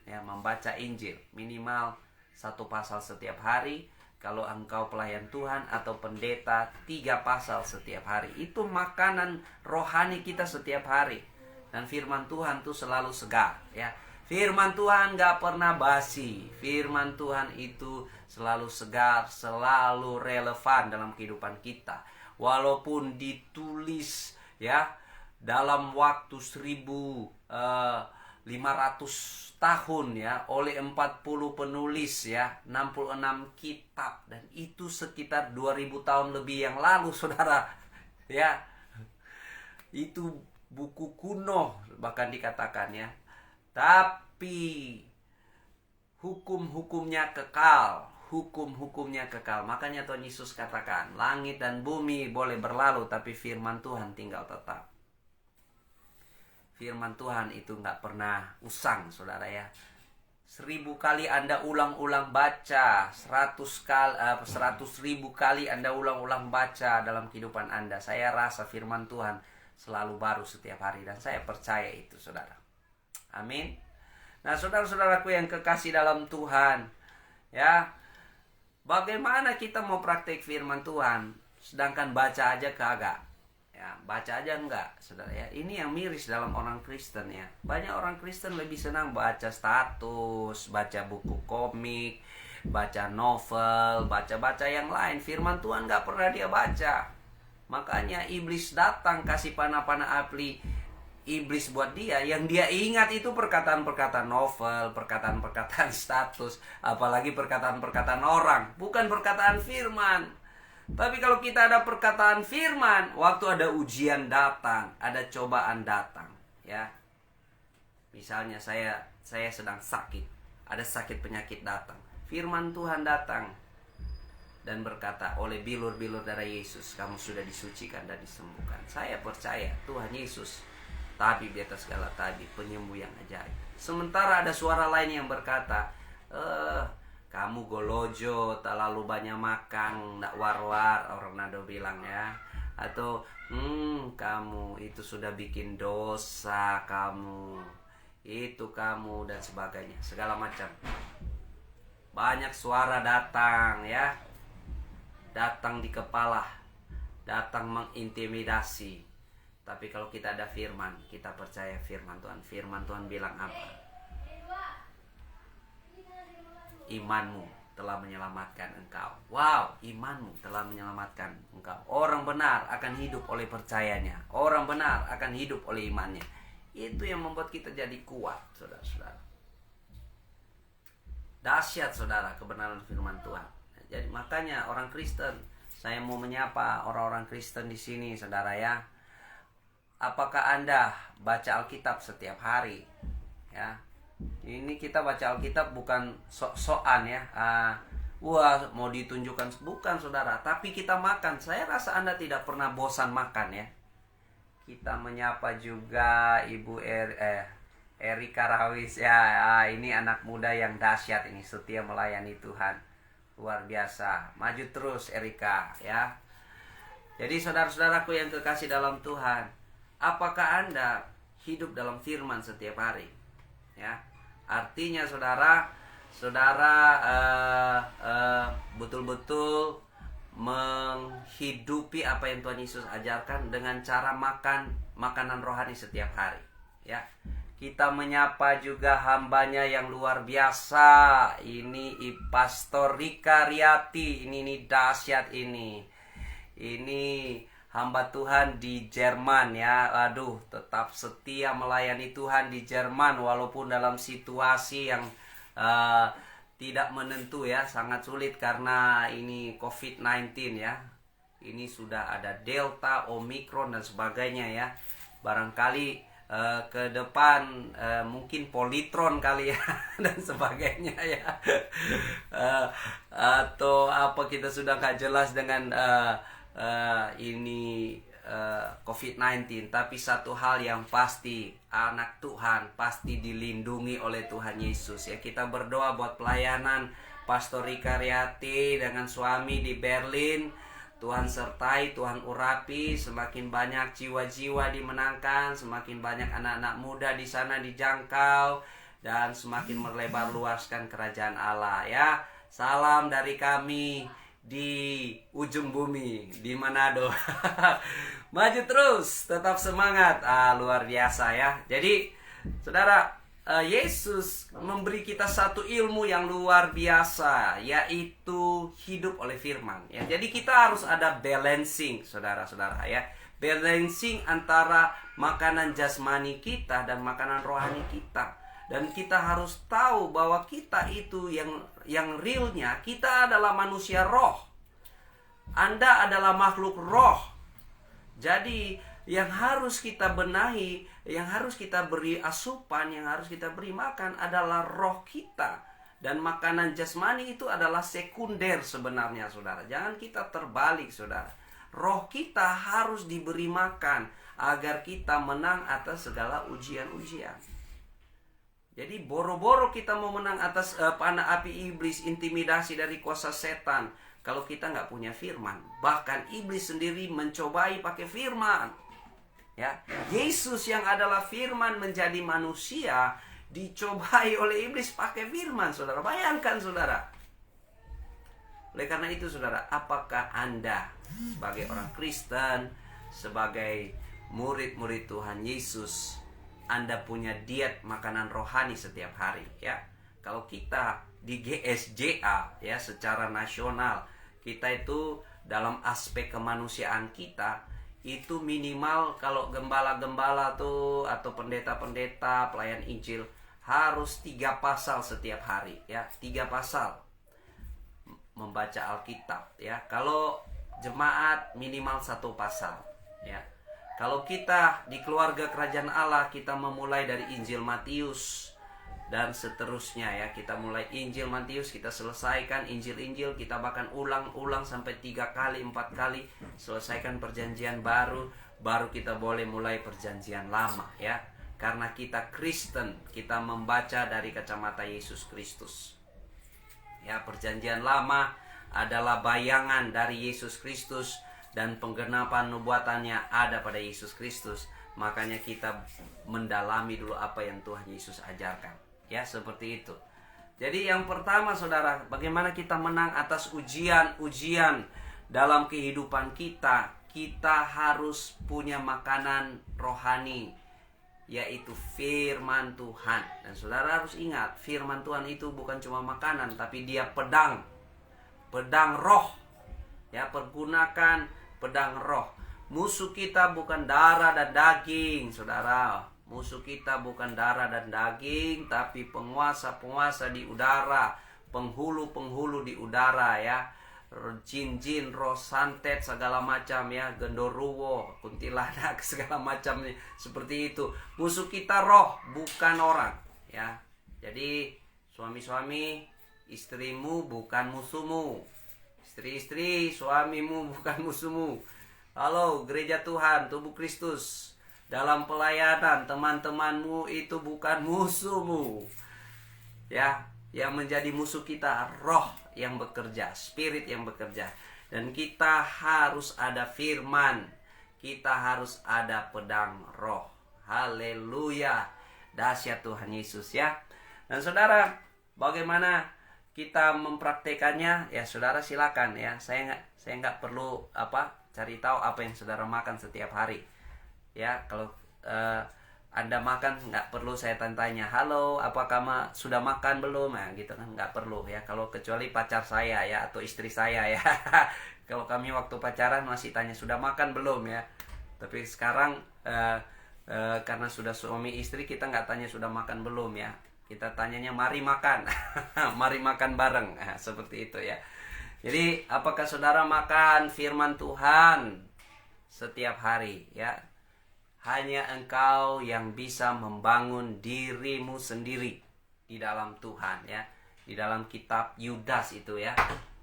ya, membaca Injil minimal 1 pasal setiap hari. Kalau engkau pelayan Tuhan atau pendeta, 3 pasal setiap hari. Itu makanan rohani kita setiap hari. Dan firman Tuhan itu selalu segar, ya. Firman Tuhan gak pernah basi. Firman Tuhan itu selalu segar, selalu relevan dalam kehidupan kita. Walaupun ditulis, ya, dalam waktu 1000 500 tahun ya, oleh 40 penulis ya, 66 kitab, dan itu sekitar 2000 tahun lebih yang lalu saudara ya. Itu buku kuno bahkan dikatakan ya. Tapi hukum-hukumnya kekal, hukum-hukumnya kekal. Makanya Tuhan Yesus katakan, langit dan bumi boleh berlalu, tapi firman Tuhan tinggal tetap. Firman Tuhan itu nggak pernah usang saudara ya. 1000 kali Anda ulang-ulang baca, 100.000 kali Anda ulang-ulang baca dalam kehidupan Anda, saya rasa firman Tuhan selalu baru setiap hari, dan saya percaya itu saudara. Amin. Nah saudara-saudaraku yang kekasih dalam Tuhan ya, bagaimana kita mau praktek firman Tuhan sedangkan baca aja kagak ya, baca aja enggak saudara ya. Ini yang miris dalam orang Kristen ya. Banyak orang Kristen lebih senang baca status, baca buku komik, baca novel, baca-baca yang lain. Firman Tuhan enggak pernah dia baca. Makanya iblis datang kasih panah-panah api iblis buat dia. Yang dia ingat itu perkataan-perkataan novel, perkataan-perkataan status, apalagi perkataan-perkataan orang, bukan perkataan firman. Tapi kalau kita ada perkataan firman, waktu ada ujian datang, ada cobaan datang, ya. Misalnya saya sedang sakit, ada sakit penyakit datang. Firman Tuhan datang dan berkata, oleh bilur-bilur darah Yesus kamu sudah disucikan dan disembuhkan. Saya percaya Tuhan Yesus tabib di atas segala tabib, penyembuh yang ajaib. Sementara ada suara lain yang berkata, kamu golojo, terlalu banyak makan, ndak war-war, orang nado bilang ya. Atau kamu itu sudah bikin dosa, kamu itu kamu, dan sebagainya, segala macam. Banyak suara datang ya, datang di kepala, datang mengintimidasi. Tapi kalau kita ada firman, kita percaya firman Tuhan. Firman Tuhan bilang apa? Imanmu telah menyelamatkan engkau. Wow, imanmu telah menyelamatkan engkau. Orang benar akan hidup oleh percayanya. Orang benar akan hidup oleh imannya. Itu yang membuat kita jadi kuat, saudara-saudara. Dahsyat saudara kebenaran firman Tuhan. Jadi makanya orang Kristen, saya mau menyapa orang-orang Kristen di sini, saudara ya. Apakah Anda baca Alkitab setiap hari? Ya. Ini kita baca Alkitab bukan sok-sokan ya. Wah, mau ditunjukkan, bukan saudara. Tapi kita makan. Saya rasa Anda tidak pernah bosan makan ya. Kita menyapa juga Ibu Erika Rawis ya. Ini anak muda yang dahsyat ini, setia melayani Tuhan. Luar biasa. Maju terus Erika ya. Jadi saudara-saudaraku yang kekasih dalam Tuhan, apakah Anda hidup dalam firman setiap hari? Ya, artinya saudara betul-betul menghidupi apa yang Tuhan Yesus ajarkan dengan cara makan makanan rohani setiap hari. Ya, kita menyapa juga hambanya yang luar biasa. Ini Pastor Rika Riati. Ini dahsyat ini. Ini hamba Tuhan di Jerman ya. Aduh, tetap setia melayani Tuhan di Jerman walaupun dalam situasi yang tidak menentu ya, sangat sulit karena ini COVID-19 ya. Ini sudah ada Delta, Omicron dan sebagainya ya. Barangkali ke depan mungkin Politron kali ya dan sebagainya ya. Atau apa, kita sudah gak jelas dengan ini COVID-19. Tapi satu hal yang pasti, anak Tuhan pasti dilindungi oleh Tuhan Yesus ya. Kita berdoa buat pelayanan Pastor Rika Riati dengan suami di Berlin. Tuhan sertai, Tuhan urapi, semakin banyak jiwa-jiwa dimenangkan, semakin banyak anak-anak muda di sana dijangkau, dan semakin melebar luaskan kerajaan Allah ya. Salam dari kami di ujung bumi, di Manado. Maju terus, tetap semangat. Luar biasa ya. Jadi saudara, Yesus memberi kita satu ilmu yang luar biasa, yaitu hidup oleh firman ya. Jadi kita harus ada balancing, saudara-saudara ya. balancing antara makanan jasmani kita dan makanan rohani kita. Dan kita harus tahu bahwa kita itu yang realnya, kita adalah manusia roh. Anda adalah makhluk roh. Jadi yang harus kita benahi, yang harus kita beri asupan, yang harus kita beri makan adalah roh kita. Dan makanan jasmani itu adalah sekunder sebenarnya, saudara. Jangan kita terbalik, saudara. Roh kita harus diberi makan agar kita menang atas segala ujian-ujian. Jadi boro-boro kita mau menang atas panah api iblis, intimidasi dari kuasa setan, kalau kita nggak punya firman. Bahkan iblis sendiri mencobai pakai firman. Ya, Yesus yang adalah firman menjadi manusia dicobai oleh iblis pakai firman, saudara. Bayangkan, saudara. Oleh karena itu, saudara, apakah Anda sebagai orang Kristen, sebagai murid-murid Tuhan Yesus, Anda punya diet makanan rohani setiap hari? Ya, kalau kita di GSJA, ya, secara nasional, kita itu dalam aspek kemanusiaan kita itu minimal kalau gembala-gembala tuh atau pendeta-pendeta pelayan Injil harus 3 pasal setiap hari, ya, 3 pasal membaca Alkitab, ya. Kalau jemaat minimal 1 pasal, ya. Kalau kita di keluarga kerajaan Allah, kita memulai dari Injil Matius dan seterusnya, ya. Kita mulai Injil Matius, kita selesaikan Injil-Injil, kita bahkan ulang-ulang sampai 3 kali, 4 kali, selesaikan perjanjian baru, baru kita boleh mulai perjanjian lama, ya. Karena kita Kristen, kita membaca dari kacamata Yesus Kristus. Ya, perjanjian lama adalah bayangan dari Yesus Kristus dan penggenapan nubuatannya ada pada Yesus Kristus. Makanya kita mendalami dulu apa yang Tuhan Yesus ajarkan. Ya, seperti itu. Jadi yang pertama, saudara, bagaimana kita menang atas ujian-ujian dalam kehidupan kita? Kita harus punya makanan rohani, yaitu firman Tuhan. Dan saudara harus ingat, firman Tuhan itu bukan cuma makanan, tapi dia pedang roh. Ya, pergunakan pedang roh. Musuh kita bukan darah dan daging, saudara. Musuh kita bukan darah dan daging, tapi penguasa-penguasa di udara, penghulu-penghulu di udara, ya. Jin-jin, roh santet, segala macam, ya, genderuwo, kuntilanak, segala macam seperti itu. Musuh kita roh, bukan orang, ya. Jadi suami-suami, istrimu bukan musuhmu. Istri-istri, suamimu bukan musuhmu. Halo, gereja Tuhan, tubuh Kristus. Dalam pelayanan, teman-temanmu itu bukan musuhmu. Ya, yang menjadi musuh kita roh yang bekerja, spirit yang bekerja. Dan kita harus ada firman, kita harus ada pedang roh. Haleluya, dahsyat Tuhan Yesus, ya. Dan saudara, bagaimana kita mempraktekannya? Ya, saudara silakan, ya. Saya nggak perlu cari tahu apa yang saudara makan setiap hari. Ya, kalau Anda makan nggak perlu saya tanya, halo, apa kamu sudah makan belum? Nah, gitu kan, nggak perlu, ya. Kalau kecuali pacar saya, ya, atau istri saya, ya. Kalau kami waktu pacaran masih tanya sudah makan belum, ya. Tapi sekarang karena sudah suami istri, kita nggak tanya sudah makan belum, ya. Kita tanyanya mari makan, mari makan bareng, nah, seperti itu, ya. Jadi apakah saudara makan firman Tuhan setiap hari, ya? Hanya engkau yang bisa membangun dirimu sendiri di dalam Tuhan, ya. Di dalam kitab Yudas itu, ya.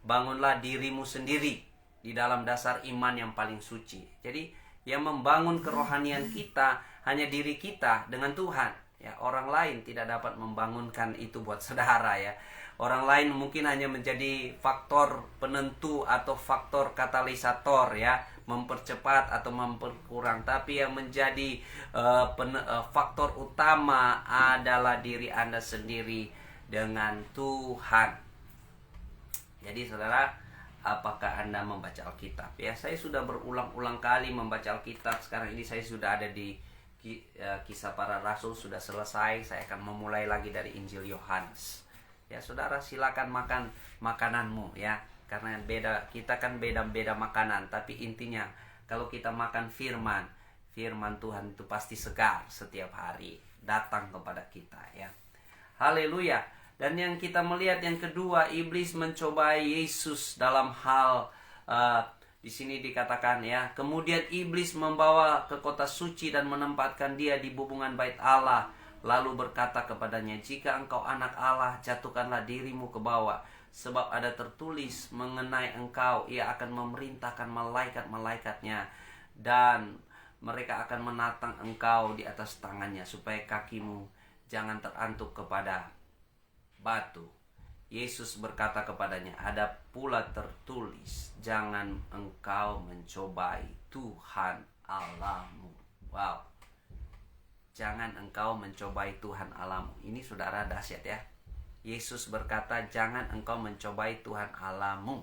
Bangunlah dirimu sendiri di dalam dasar iman yang paling suci. Jadi yang membangun kerohanian kita hanya diri kita dengan Tuhan, ya. Orang lain tidak dapat membangunkan itu buat saudara, ya. Orang lain mungkin hanya menjadi faktor penentu atau faktor katalisator, ya, mempercepat atau memperkurang. Tapi yang menjadi faktor utama adalah diri Anda sendiri dengan Tuhan. Jadi saudara, apakah Anda membaca Alkitab? Ya, saya sudah berulang-ulang kali membaca Alkitab. Sekarang ini saya sudah ada di Kisah Para Rasul, sudah selesai. Saya akan memulai lagi dari Injil Yohanes. Ya, saudara silakan makan makananmu, ya. Karena kita kan beda-beda makanan, tapi intinya Kalau kita makan firman, firman Tuhan itu pasti segar setiap hari datang kepada kita ya. Haleluya. Dan yang kita melihat yang kedua, iblis mencobai Yesus dalam hal di sini dikatakan ya, kemudian iblis membawa ke kota suci dan menempatkan dia di bubungan bait Allah, lalu berkata kepadanya, jika engkau anak Allah, jatuhkanlah dirimu ke bawah, sebab ada tertulis mengenai engkau, ia akan memerintahkan malaikat-malaikatnya, dan mereka akan menatang engkau di atas tangannya, supaya kakimu jangan terantuk kepada batu. Yesus berkata kepadanya, ada pula tertulis, jangan engkau mencobai Tuhan Allahmu. Wow. Jangan engkau mencobai Tuhan Allahmu. Ini saudara dahsyat ya. Yesus berkata, jangan engkau mencobai Tuhan Allahmu.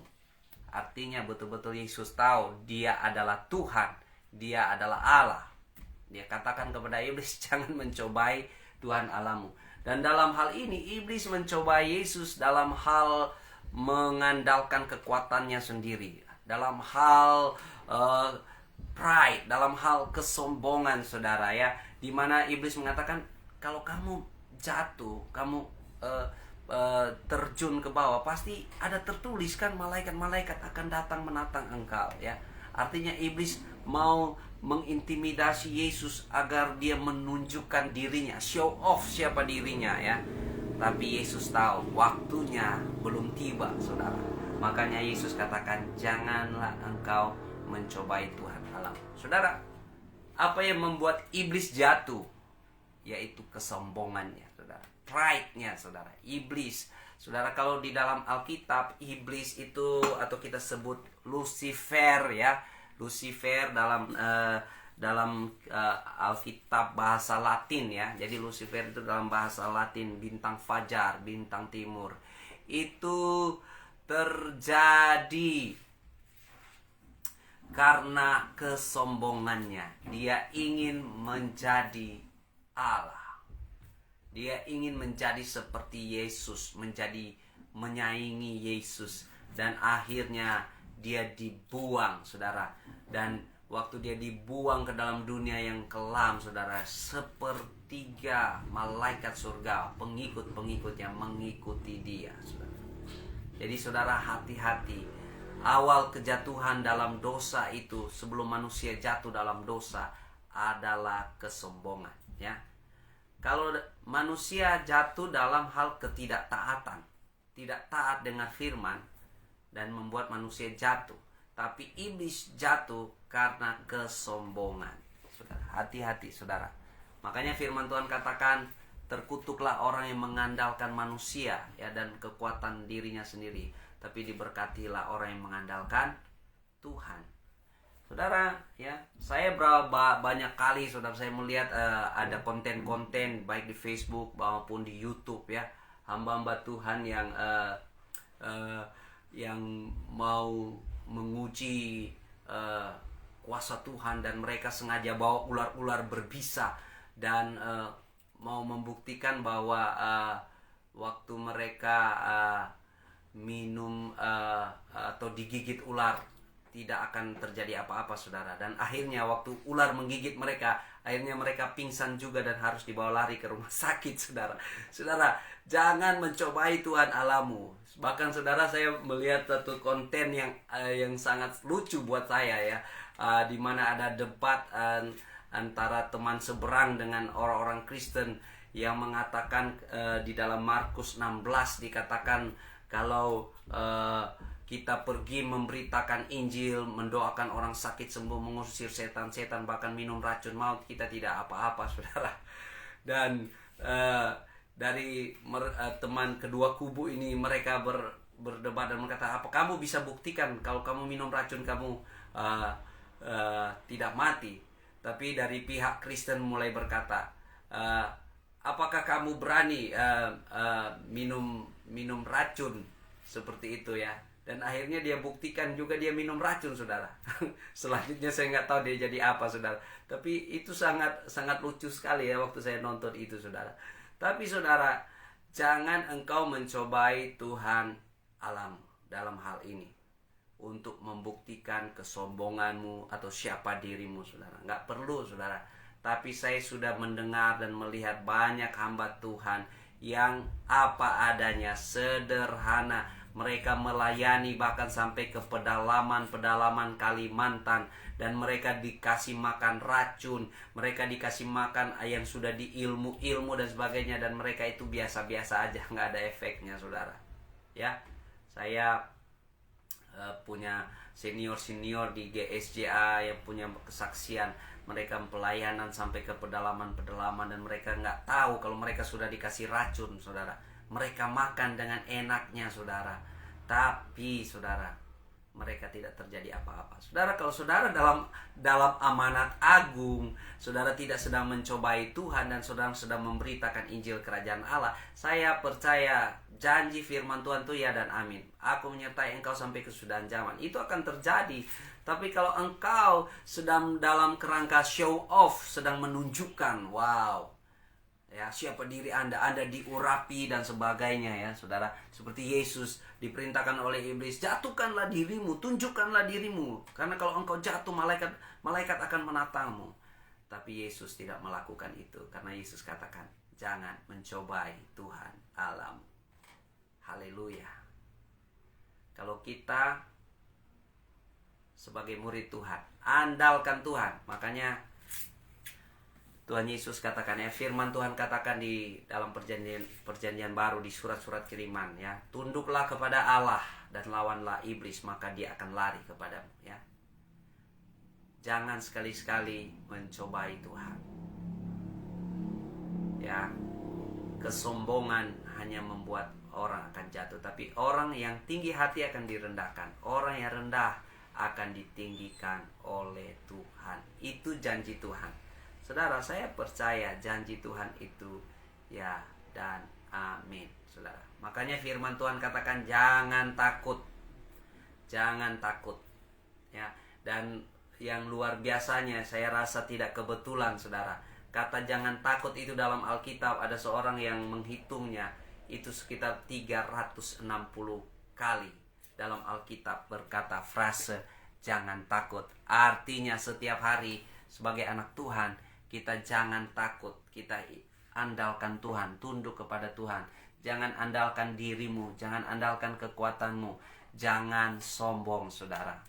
Artinya betul-betul Yesus tahu dia adalah Tuhan. Dia adalah Allah. Dia katakan kepada iblis, jangan mencobai Tuhan Allahmu. Dan dalam hal ini iblis mencoba Yesus dalam hal mengandalkan kekuatannya sendiri, dalam hal pride, dalam hal kesombongan saudara ya, dimana iblis mengatakan kalau kamu jatuh, kamu terjun ke bawah, pasti ada tertulis kan malaikat-malaikat akan datang menatang engkau ya. Artinya iblis mau mengintimidasi Yesus agar dia menunjukkan dirinya, show off siapa dirinya ya. Tapi Yesus tahu waktunya belum tiba saudara. Makanya Yesus katakan, janganlah engkau mencobai Tuhan Allah. Saudara, apa yang membuat iblis jatuh? Yaitu kesombongannya saudara, pride-nya saudara. Iblis, saudara, kalau di dalam Alkitab iblis itu, atau kita sebut Lucifer ya, Lucifer dalam Alkitab bahasa Latin ya. Jadi Lucifer itu dalam bahasa Latin bintang fajar, bintang timur. Itu terjadi karena kesombongannya. Dia ingin menjadi Allah. Dia ingin menjadi seperti Yesus, menyaingi Yesus, dan akhirnya dia dibuang saudara. Dan waktu dia dibuang ke dalam dunia yang kelam saudara, sepertiga malaikat surga, pengikut-pengikutnya mengikuti dia saudara. Jadi saudara, hati-hati. Awal kejatuhan dalam dosa itu, sebelum manusia jatuh dalam dosa, adalah kesombongan ya. Kalau manusia jatuh dalam hal ketidaktaatan, tidak taat dengan firman, dan membuat manusia jatuh. Tapi iblis jatuh karena kesombongan. Saudara, hati-hati saudara. Makanya firman Tuhan katakan, terkutuklah orang yang mengandalkan manusia ya, dan kekuatan dirinya sendiri, tapi diberkatilah orang yang mengandalkan Tuhan. Saudara ya, saya banyak kali saudara saya melihat ada konten-konten baik di Facebook maupun di YouTube ya, hamba-hamba Tuhan yang mau menguji kuasa Tuhan, dan mereka sengaja bawa ular-ular berbisa dan mau membuktikan bahwa waktu mereka minum atau digigit ular tidak akan terjadi apa-apa saudara. Dan akhirnya waktu ular menggigit mereka, akhirnya mereka pingsan juga dan harus dibawa lari ke rumah sakit saudara. Saudara, jangan mencobai Tuhan Allahmu. Bahkan saudara, saya melihat satu konten yang sangat lucu buat saya ya, di mana ada debat antara teman seberang dengan orang-orang Kristen yang mengatakan di dalam Markus 16 dikatakan kalau kita pergi memberitakan Injil, mendoakan orang sakit sembuh, mengusir setan-setan, bahkan minum racun maut, kita tidak apa-apa saudara. Dan dari teman kedua kubu ini, mereka berdebat dan berkata, apa kamu bisa buktikan kalau kamu minum racun kamu tidak mati? Tapi dari pihak Kristen mulai berkata, apakah kamu berani minum racun seperti itu ya? Dan akhirnya dia buktikan juga dia minum racun saudara. Selanjutnya saya nggak tahu dia jadi apa saudara. Tapi itu sangat lucu sekali ya waktu saya nonton itu saudara. Tapi saudara, jangan engkau mencobai Tuhan Allahmu dalam hal ini. untuk membuktikan kesombonganmu atau siapa dirimu, saudara. Nggak perlu, saudara. Tapi saya sudah mendengar dan melihat banyak hamba Tuhan yang apa adanya, sederhana. Mereka melayani bahkan sampai ke pedalaman-pedalaman Kalimantan. Dan mereka dikasih makan racun, mereka dikasih makan yang sudah diilmu-ilmu dan sebagainya. Dan mereka itu biasa-biasa aja, nggak ada efeknya, saudara. Ya, saya punya senior-senior di GSJA yang punya kesaksian. Mereka pelayanan sampai ke pedalaman-pedalaman dan mereka nggak tahu kalau mereka sudah dikasih racun, saudara. Mereka makan dengan enaknya, saudara. Tapi, saudara, mereka tidak terjadi apa-apa. Saudara, kalau saudara dalam amanat agung, saudara tidak sedang mencobai Tuhan dan saudara sedang memberitakan Injil Kerajaan Allah, saya percaya janji firman Tuhan itu ya dan amin. Aku menyertai engkau sampai kesudahan zaman. Itu akan terjadi. Tapi kalau engkau sedang dalam kerangka show off, sedang menunjukkan, wow, ya, siapa diri Anda diurapi dan sebagainya, ya, saudara. Seperti Yesus diperintahkan oleh iblis, jatuhkanlah dirimu, tunjukkanlah dirimu. Karena kalau engkau jatuh, malaikat akan menatangmu. Tapi Yesus tidak melakukan itu. Karena Yesus katakan, jangan mencobai Tuhan Allahmu. Haleluya. Kalau kita sebagai murid Tuhan, andalkan Tuhan. Makanya Tuhan Yesus katakan, ya, firman Tuhan katakan di dalam perjanjian baru di surat-surat kiriman, ya, tunduklah kepada Allah dan lawanlah iblis, maka dia akan lari kepadamu, ya. Jangan sekali-sekali mencobai Tuhan. Ya. Kesombongan hanya membuat orang akan jatuh, tapi orang yang tinggi hati akan direndahkan. Orang yang rendah akan ditinggikan oleh Tuhan. Itu janji Tuhan. Saudara, saya percaya janji Tuhan itu ya dan amin, saudara. Makanya firman Tuhan katakan jangan takut. Jangan takut. Ya, dan yang luar biasanya saya rasa tidak kebetulan, saudara. Kata jangan takut itu dalam Alkitab ada seorang yang menghitungnya itu sekitar 360 kali. Dalam Alkitab berkata frase jangan takut. Artinya setiap hari sebagai anak Tuhan kita jangan takut, kita andalkan Tuhan, tunduk kepada Tuhan. Jangan andalkan dirimu, jangan andalkan kekuatanmu, jangan sombong, saudara.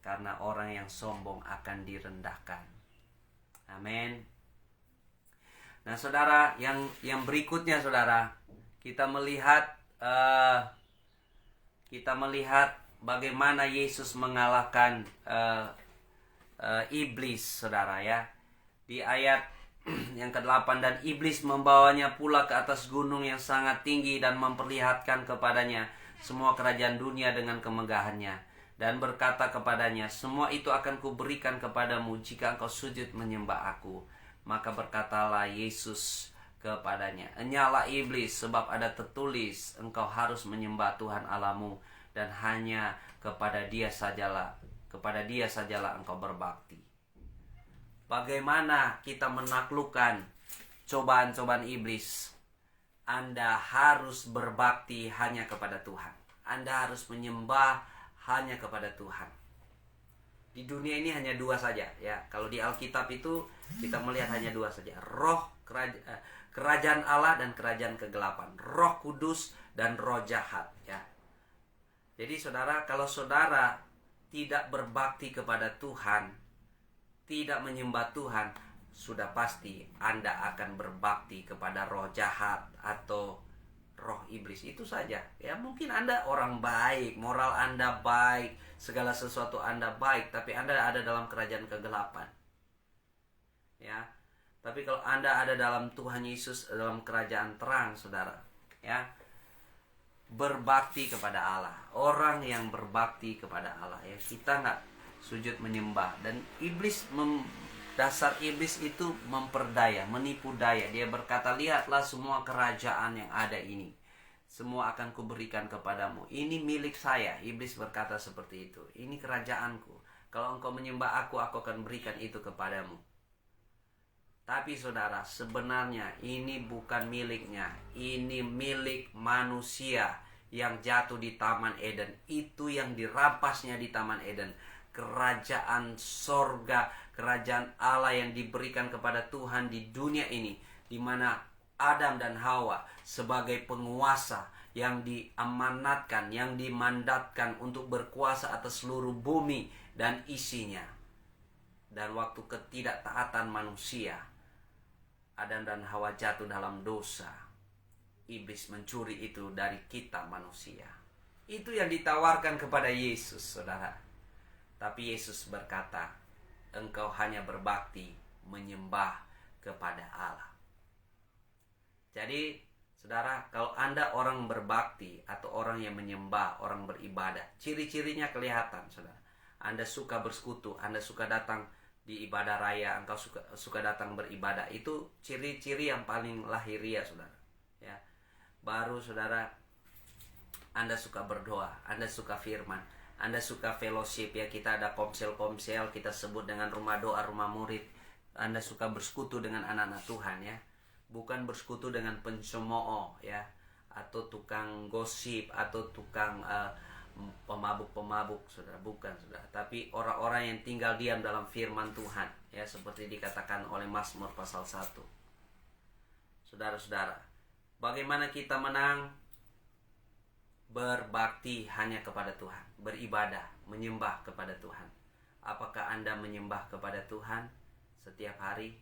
Karena orang yang sombong akan direndahkan. Amin. Nah, saudara, yang berikutnya, saudara, kita melihat bagaimana Yesus mengalahkan iblis, saudara, ya. Di ayat yang ke-8, dan iblis membawanya pula ke atas gunung yang sangat tinggi dan memperlihatkan kepadanya semua kerajaan dunia dengan kemegahannya, dan berkata kepadanya, semua itu akan kuberikan kepadamu jika engkau sujud menyembah aku. Maka berkatalah Yesus kepadanya, enyalah iblis, sebab ada tertulis, engkau harus menyembah Tuhan Allahmu dan hanya kepada Dia sajalah engkau berbakti. Bagaimana kita menaklukkan cobaan-cobaan iblis? Anda harus berbakti hanya kepada Tuhan. Anda harus menyembah hanya kepada Tuhan. Di dunia ini hanya dua saja, ya. Kalau di Alkitab itu kita melihat hanya dua saja. Kerajaan Allah dan kerajaan kegelapan. Roh Kudus dan roh jahat, ya. Jadi saudara, kalau saudara tidak berbakti kepada Tuhan, tidak menyembah Tuhan, sudah pasti Anda akan berbakti kepada roh jahat atau roh iblis. Itu saja, ya. Mungkin Anda orang baik, moral Anda baik, segala sesuatu Anda baik, tapi Anda ada dalam kerajaan kegelapan, ya. Tapi kalau Anda ada dalam Tuhan Yesus, dalam kerajaan terang, saudara, ya, berbakti kepada Allah. Orang yang berbakti kepada Allah, ya, kita nggak sujud menyembah. Dan dasar iblis itu memperdaya, menipu daya. Dia berkata, lihatlah semua kerajaan yang ada ini, semua akan kuberikan kepadamu. Ini milik saya. Iblis berkata seperti itu. Ini kerajaanku. Kalau engkau menyembah aku akan berikan itu kepadamu. Tapi saudara, sebenarnya ini bukan miliknya. Ini milik manusia yang jatuh di Taman Eden, itu yang dirampasnya di Taman Eden. Kerajaan sorga, kerajaan Allah yang diberikan kepada Tuhan di dunia ini, di mana Adam dan Hawa sebagai penguasa yang diamanatkan, yang dimandatkan untuk berkuasa atas seluruh bumi dan isinya. Dan waktu ketidaktaatan manusia, Adam dan Hawa jatuh dalam dosa, iblis mencuri itu dari kita manusia. Itu yang ditawarkan kepada Yesus, saudara. Tapi Yesus berkata, engkau hanya berbakti menyembah kepada Allah. Jadi, saudara, kalau Anda orang berbakti atau orang yang menyembah, orang beribadah, ciri-cirinya kelihatan, saudara. Anda suka bersekutu, Anda suka datang di ibadah raya, engkau suka datang beribadah. Itu ciri-ciri yang paling lahiriah, saudara. Ya. Baru, saudara, Anda suka berdoa, Anda suka firman, Anda suka fellowship, ya, kita ada komsel-komsel, kita sebut dengan rumah doa, rumah murid. Anda suka bersekutu dengan anak-anak Tuhan, ya. Bukan bersekutu dengan pencemooh, ya, atau tukang gosip, atau tukang pemabuk-pemabuk, saudara. Bukan, saudara. Tapi orang-orang yang tinggal diam dalam firman Tuhan, ya, seperti dikatakan oleh Mazmur pasal 1. Saudara-saudara, bagaimana kita menang? Berbakti hanya kepada Tuhan, beribadah, menyembah kepada Tuhan. Apakah Anda menyembah kepada Tuhan setiap hari?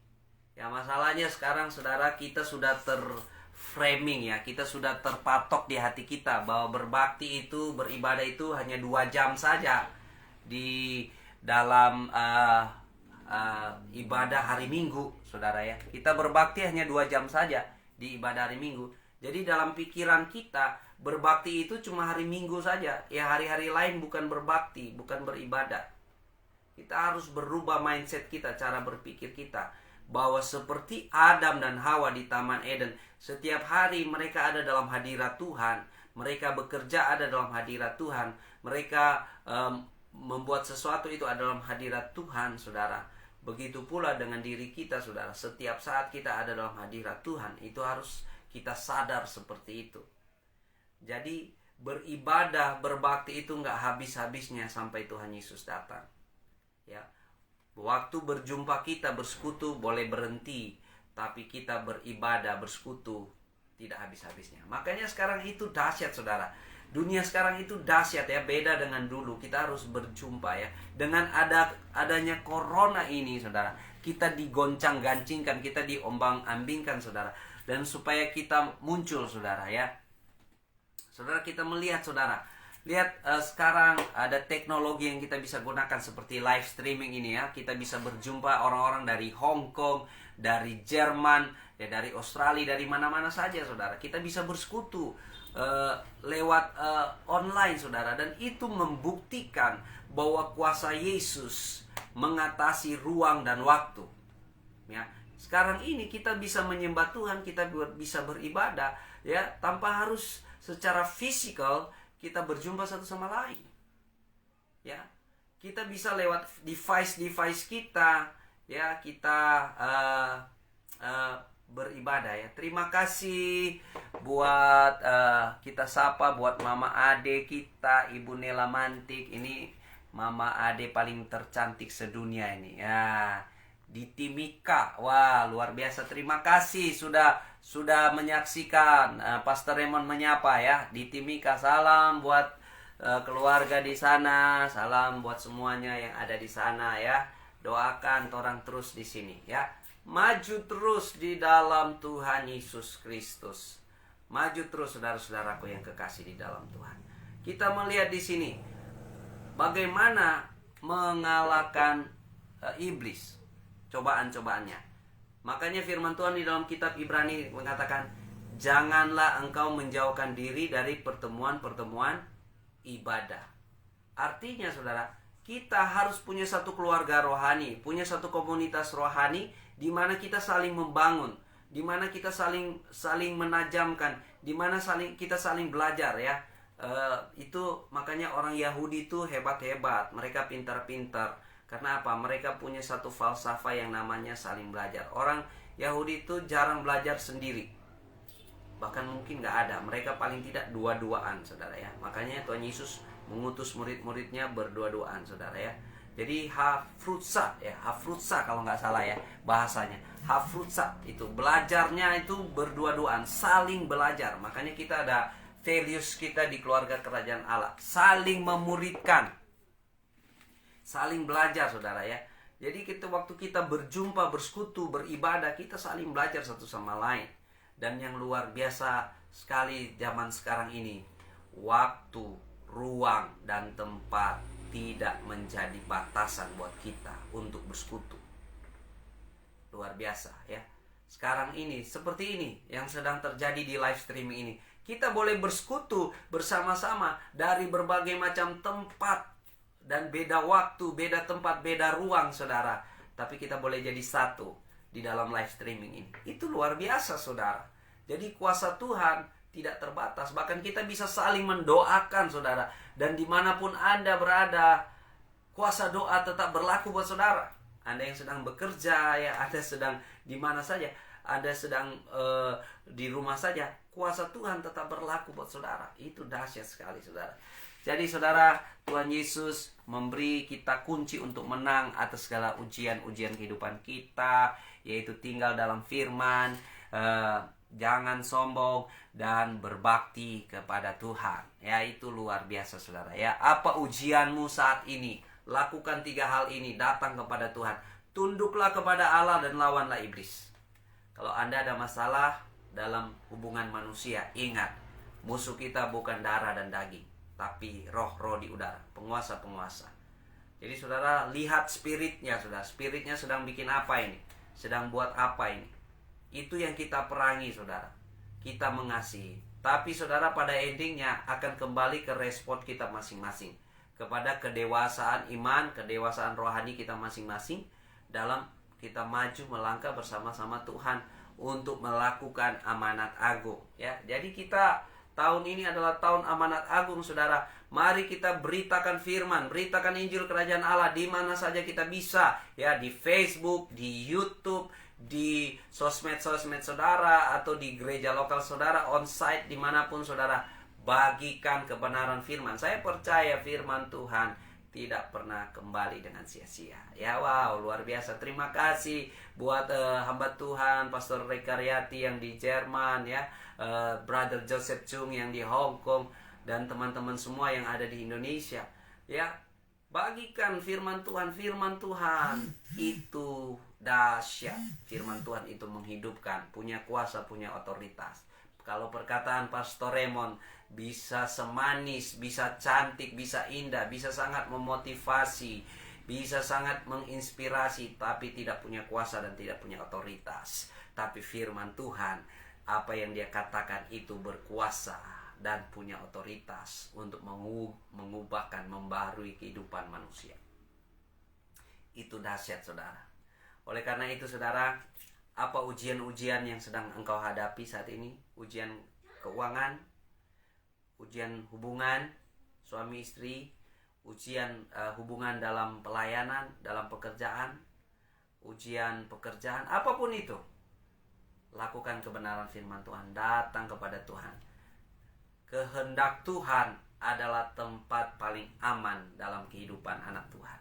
Ya, masalahnya sekarang, saudara, kita sudah terframing, ya, kita sudah terpatok di hati kita bahwa berbakti itu, beribadah itu hanya 2 jam saja di dalam ibadah hari Minggu, saudara, ya. Kita berbakti hanya 2 jam saja di ibadah hari Minggu. Jadi dalam pikiran kita, berbakti itu cuma hari Minggu saja. Ya, hari-hari lain bukan berbakti, bukan beribadah. Kita harus berubah mindset kita, cara berpikir kita, bahwa seperti Adam dan Hawa di Taman Eden, setiap hari mereka ada dalam hadirat Tuhan, mereka bekerja ada dalam hadirat Tuhan, mereka membuat sesuatu itu ada dalam hadirat Tuhan, saudara. Begitu pula dengan diri kita, saudara. Setiap saat kita ada dalam hadirat Tuhan, itu harus kita sadar seperti itu. Jadi beribadah, berbakti itu nggak habis-habisnya sampai Tuhan Yesus datang. Ya, waktu berjumpa kita bersekutu boleh berhenti, tapi kita beribadah, bersekutu tidak habis-habisnya. Makanya sekarang itu dahsyat, saudara. Dunia sekarang itu dahsyat, ya, beda dengan dulu. Kita harus berjumpa, ya. Dengan adanya corona ini, saudara, kita digoncang-gancingkan, kita diombang-ambingkan, saudara. Dan supaya kita muncul, saudara, ya. Saudara, kita melihat, saudara. Lihat sekarang ada teknologi yang kita bisa gunakan seperti live streaming ini, ya. Kita bisa berjumpa orang-orang dari Hong Kong, dari Jerman, ya, dari Australia, dari mana-mana saja, saudara. Kita bisa bersekutu lewat online, saudara. Dan itu membuktikan bahwa kuasa Yesus mengatasi ruang dan waktu, ya. Sekarang ini kita bisa menyembah Tuhan, kita bisa beribadah, ya, tanpa harus secara fisikal kita berjumpa satu sama lain, ya. Kita bisa lewat device kita, ya, kita beribadah, ya. Terima kasih buat kita sapa buat Mama Ade kita, Ibu Nela Mantik. Ini Mama Ade paling tercantik sedunia ini, ya, di Timika. Wah, luar biasa. Terima kasih sudah menyaksikan. Pastor Raymond menyapa, ya, di Timika. Salam buat keluarga di sana, salam buat semuanya yang ada di sana, ya. Doakan orang terus di sini, ya. Maju terus di dalam Tuhan Yesus Kristus. Maju terus, saudara-saudaraku yang kekasih di dalam Tuhan. Kita melihat di sini bagaimana mengalahkan iblis, cobaan-cobaannya. Makanya firman Tuhan di dalam kitab Ibrani mengatakan, janganlah engkau menjauhkan diri dari pertemuan-pertemuan ibadah. Artinya, saudara, kita harus punya satu keluarga rohani, punya satu komunitas rohani, di mana kita saling membangun, di mana kita saling menajamkan, di mana kita saling belajar, ya. Itu makanya orang Yahudi itu hebat-hebat, mereka pintar-pintar. Karena apa? Mereka punya satu falsafah yang namanya saling belajar. Orang Yahudi itu jarang belajar sendiri. bahkan mungkin nggak ada. Mereka paling tidak dua-duaan, saudara ya. Makanya Tuhan Yesus mengutus murid-muridnya berdua-duaan, saudara ya. Jadi hafrutsa ya, hafrutsa kalau nggak salah ya bahasanya. Hafrutsa itu belajarnya itu berdua-duaan, saling belajar. Makanya kita ada values kita di keluarga kerajaan Allah, saling memuridkan, saling belajar, saudara ya. Jadi waktu kita berjumpa, bersekutu, beribadah, kita saling belajar satu sama lain. Dan yang luar biasa sekali zaman sekarang ini, waktu, ruang, dan tempat tidak menjadi batasan buat kita untuk bersekutu. Luar biasa ya. Sekarang ini, seperti ini yang sedang terjadi di live streaming ini. Kita boleh bersekutu bersama-sama dari berbagai macam tempat. Dan beda waktu, beda tempat, beda ruang, saudara. Tapi kita boleh jadi satu di dalam live streaming ini. Itu luar biasa, saudara. Jadi kuasa Tuhan tidak terbatas. Bahkan kita bisa saling mendoakan, saudara. Dan dimanapun Anda berada, kuasa doa tetap berlaku buat saudara. Anda yang sedang bekerja, ya, Anda sedang di mana saja, Anda sedang di rumah saja, kuasa Tuhan tetap berlaku buat saudara. Itu dahsyat sekali, saudara. Jadi saudara, Tuhan Yesus memberi kita kunci untuk menang atas segala ujian-ujian kehidupan kita, yaitu tinggal dalam firman, jangan sombong, dan berbakti kepada Tuhan. Ya, itu luar biasa, saudara ya. Apa ujianmu saat ini? Lakukan 3 hal ini, datang kepada Tuhan, tunduklah kepada Allah, dan lawanlah iblis. Kalau Anda ada masalah dalam hubungan manusia, ingat, musuh kita bukan darah dan daging, tapi roh-roh di udara, penguasa-penguasa. Jadi saudara, lihat spiritnya, saudara. Spiritnya sedang bikin apa ini? Sedang buat apa ini? Itu yang kita perangi, saudara. Kita mengasihi. Tapi saudara, pada endingnya akan kembali ke respon kita masing-masing, kepada kedewasaan iman, kedewasaan rohani kita masing-masing, dalam kita maju melangkah bersama-sama Tuhan untuk melakukan amanat agung. Ya, jadi kita tahun ini adalah tahun amanat agung, saudara. Mari kita beritakan firman, beritakan Injil Kerajaan Allah di mana saja kita bisa. Ya, di Facebook, di YouTube, di sosmed-sosmed saudara, atau di gereja lokal saudara, on-site, dimanapun saudara. Bagikan kebenaran firman. Saya percaya firman Tuhan tidak pernah kembali dengan sia-sia. Ya, wow, luar biasa. Terima kasih buat hamba Tuhan Pastor Rekaryati yang di Jerman, ya, Brother Joseph Chung yang di Hong Kong, dan teman-teman semua yang ada di Indonesia. Ya, bagikan firman Tuhan. Firman Tuhan itu dahsyat. Firman Tuhan itu menghidupkan, punya kuasa, punya otoritas. Kalau perkataan Pastor Raymond bisa semanis, bisa cantik, bisa indah, bisa sangat memotivasi, bisa sangat menginspirasi, tapi tidak punya kuasa dan tidak punya otoritas. Tapi firman Tuhan, apa yang dia katakan itu berkuasa dan punya otoritas untuk mengubahkan, membarui kehidupan manusia. Itu dahsyat, saudara. Oleh karena itu, saudara, apa ujian-ujian yang sedang engkau hadapi saat ini? Ujian keuangan, ujian hubungan suami istri, ujian hubungan dalam pelayanan, dalam pekerjaan, ujian pekerjaan, apapun itu. Lakukan kebenaran firman Tuhan, datang kepada Tuhan. Kehendak Tuhan adalah tempat paling aman dalam kehidupan anak Tuhan.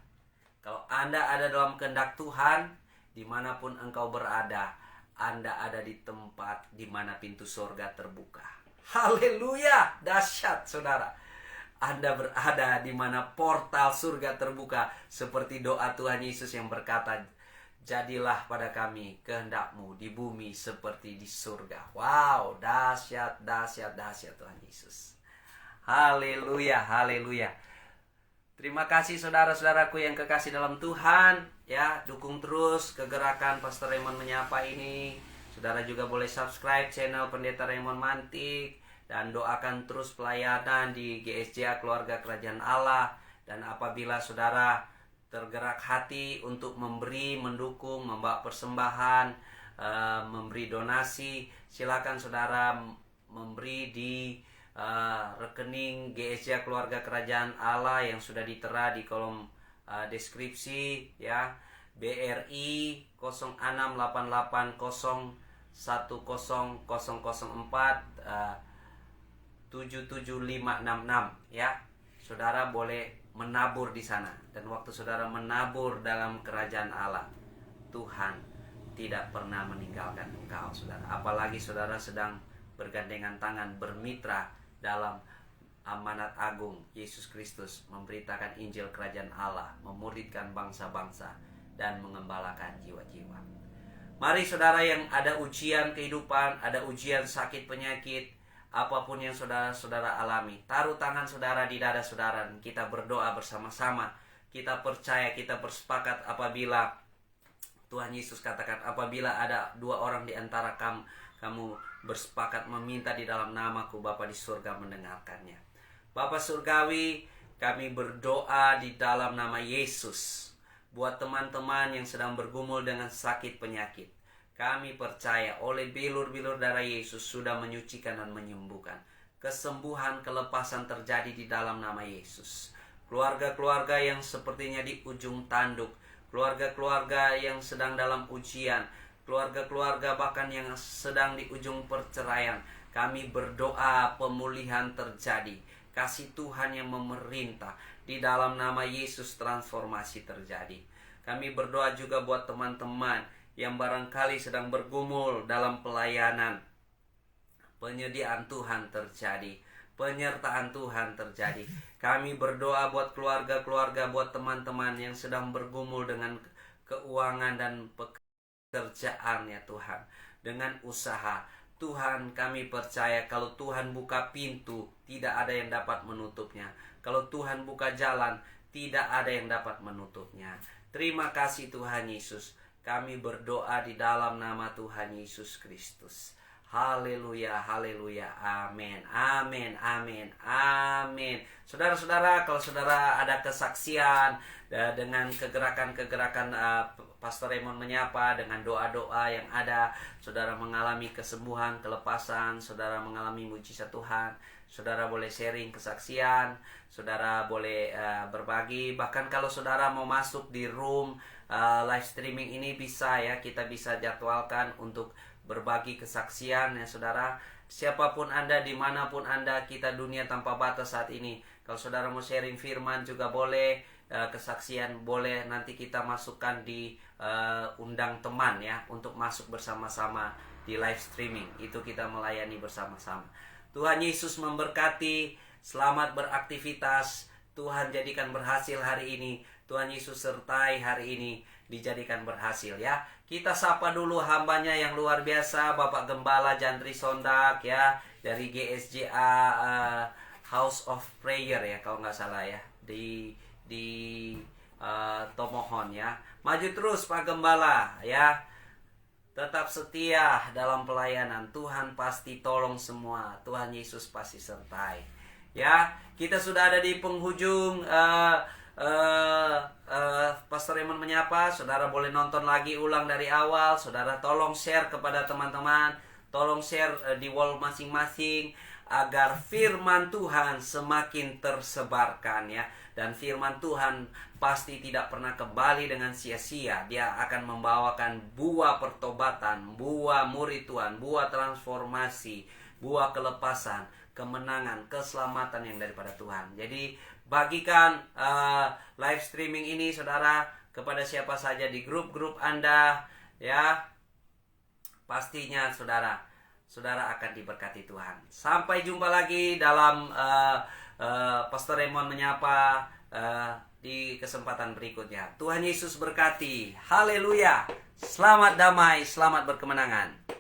Kalau Anda ada dalam kehendak Tuhan, dimanapun engkau berada, Anda ada di tempat di mana pintu surga terbuka. Haleluya, dahsyat, saudara. Anda berada di mana portal surga terbuka, seperti doa Tuhan Yesus yang berkata, jadilah pada kami kehendakmu di bumi seperti di surga. Wow, dahsyat, dahsyat, dahsyat Tuhan Yesus. Haleluya, haleluya. Terima kasih saudara-saudaraku yang kekasih dalam Tuhan. Ya, dukung terus kegerakan Pastor Raymond Menyapa ini. Saudara juga boleh subscribe channel Pendeta Raymond Mantik, dan doakan terus pelayanan di GSJA Keluarga Kerajaan Allah. Dan apabila saudara tergerak hati untuk memberi, mendukung, membawa persembahan, memberi donasi, silakan saudara memberi di rekening GSJA Keluarga Kerajaan Allah yang sudah ditera di kolom deskripsi, ya. BRI 06880 10004 ya. Saudara boleh menabur di sana, dan waktu saudara menabur dalam kerajaan Allah, Tuhan tidak pernah meninggalkan engkau, saudara. Apalagi saudara sedang bergandengan tangan, bermitra dalam amanat agung Yesus Kristus, memberitakan Injil kerajaan Allah, memuridkan bangsa-bangsa, dan mengembalakan jiwa-jiwa. Mari saudara, yang ada ujian kehidupan, ada ujian sakit penyakit, apapun yang saudara-saudara alami, taruh tangan saudara di dada saudara, dan kita berdoa bersama-sama. Kita percaya, kita bersepakat apabila Tuhan Yesus katakan, apabila ada 2 orang di antara kamu bersepakat meminta di dalam namaku, Bapa di surga mendengarkannya. Bapa surgawi, kami berdoa di dalam nama Yesus buat teman-teman yang sedang bergumul dengan sakit penyakit. Kami percaya oleh bilur-bilur darah Yesus sudah menyucikan dan menyembuhkan. Kesembuhan, kelepasan terjadi di dalam nama Yesus. Keluarga-keluarga yang sepertinya di ujung tanduk, keluarga-keluarga yang sedang dalam ujian, keluarga-keluarga bahkan yang sedang di ujung perceraian, kami berdoa pemulihan terjadi. Kasih Tuhan yang memerintah di dalam nama Yesus, transformasi terjadi. Kami berdoa juga buat teman-teman yang barangkali sedang bergumul dalam pelayanan. Penyediaan Tuhan terjadi, penyertaan Tuhan terjadi. Kami berdoa buat keluarga-keluarga, buat teman-teman yang sedang bergumul dengan keuangan dan pekerjaan, ya Tuhan, dengan usaha. Tuhan, kami percaya kalau Tuhan buka pintu, tidak ada yang dapat menutupnya. Kalau Tuhan buka jalan, tidak ada yang dapat menutupnya. Terima kasih Tuhan Yesus. Kami berdoa di dalam nama Tuhan Yesus Kristus. Haleluya, haleluya, amin, amin, amin, amin. Saudara-saudara, kalau saudara ada kesaksian dengan kegerakan-kegerakan Pastor Raymond menyapa, dengan doa-doa yang ada, saudara mengalami kesembuhan, kelepasan, saudara mengalami mujizat Tuhan, saudara boleh sharing kesaksian, saudara boleh berbagi. Bahkan kalau saudara mau masuk di room live streaming ini, bisa ya, kita bisa jadwalkan untuk berbagi kesaksian, ya saudara. Siapapun Anda, dimanapun Anda, kita dunia tanpa batas saat ini. Kalau saudara mau sharing firman juga boleh, kesaksian boleh, nanti kita masukkan di undang teman ya, untuk masuk bersama-sama di live streaming. Itu kita melayani bersama-sama. Tuhan Yesus memberkati, selamat beraktivitas. Tuhan jadikan berhasil hari ini. Tuhan Yesus sertai hari ini, dijadikan berhasil ya. Kita sapa dulu hambanya yang luar biasa, Bapak Gembala Jantri Sondak ya, dari GSJA House of Prayer ya, kalau nggak salah ya, di Tomohon ya. Maju terus Pak Gembala ya, tetap setia dalam pelayanan. Tuhan pasti tolong semua, Tuhan Yesus pasti sertai ya. Kita sudah ada di penghujung Pastor Raymond menyapa. Saudara boleh nonton lagi ulang dari awal. Saudara tolong share kepada teman-teman, tolong share di wall masing-masing, agar firman Tuhan semakin tersebarkan ya. Dan firman Tuhan pasti tidak pernah kembali dengan sia-sia. Dia akan membawakan buah pertobatan, buah murid Tuhan, buah transformasi, buah kelepasan, kemenangan, keselamatan yang daripada Tuhan. Jadi bagikan live streaming ini saudara kepada siapa saja di grup-grup Anda ya. Pastinya saudara akan diberkati Tuhan. Sampai jumpa lagi dalam Pastor Raymond menyapa di kesempatan berikutnya. Tuhan Yesus berkati. Haleluya. Selamat damai, selamat berkemenangan.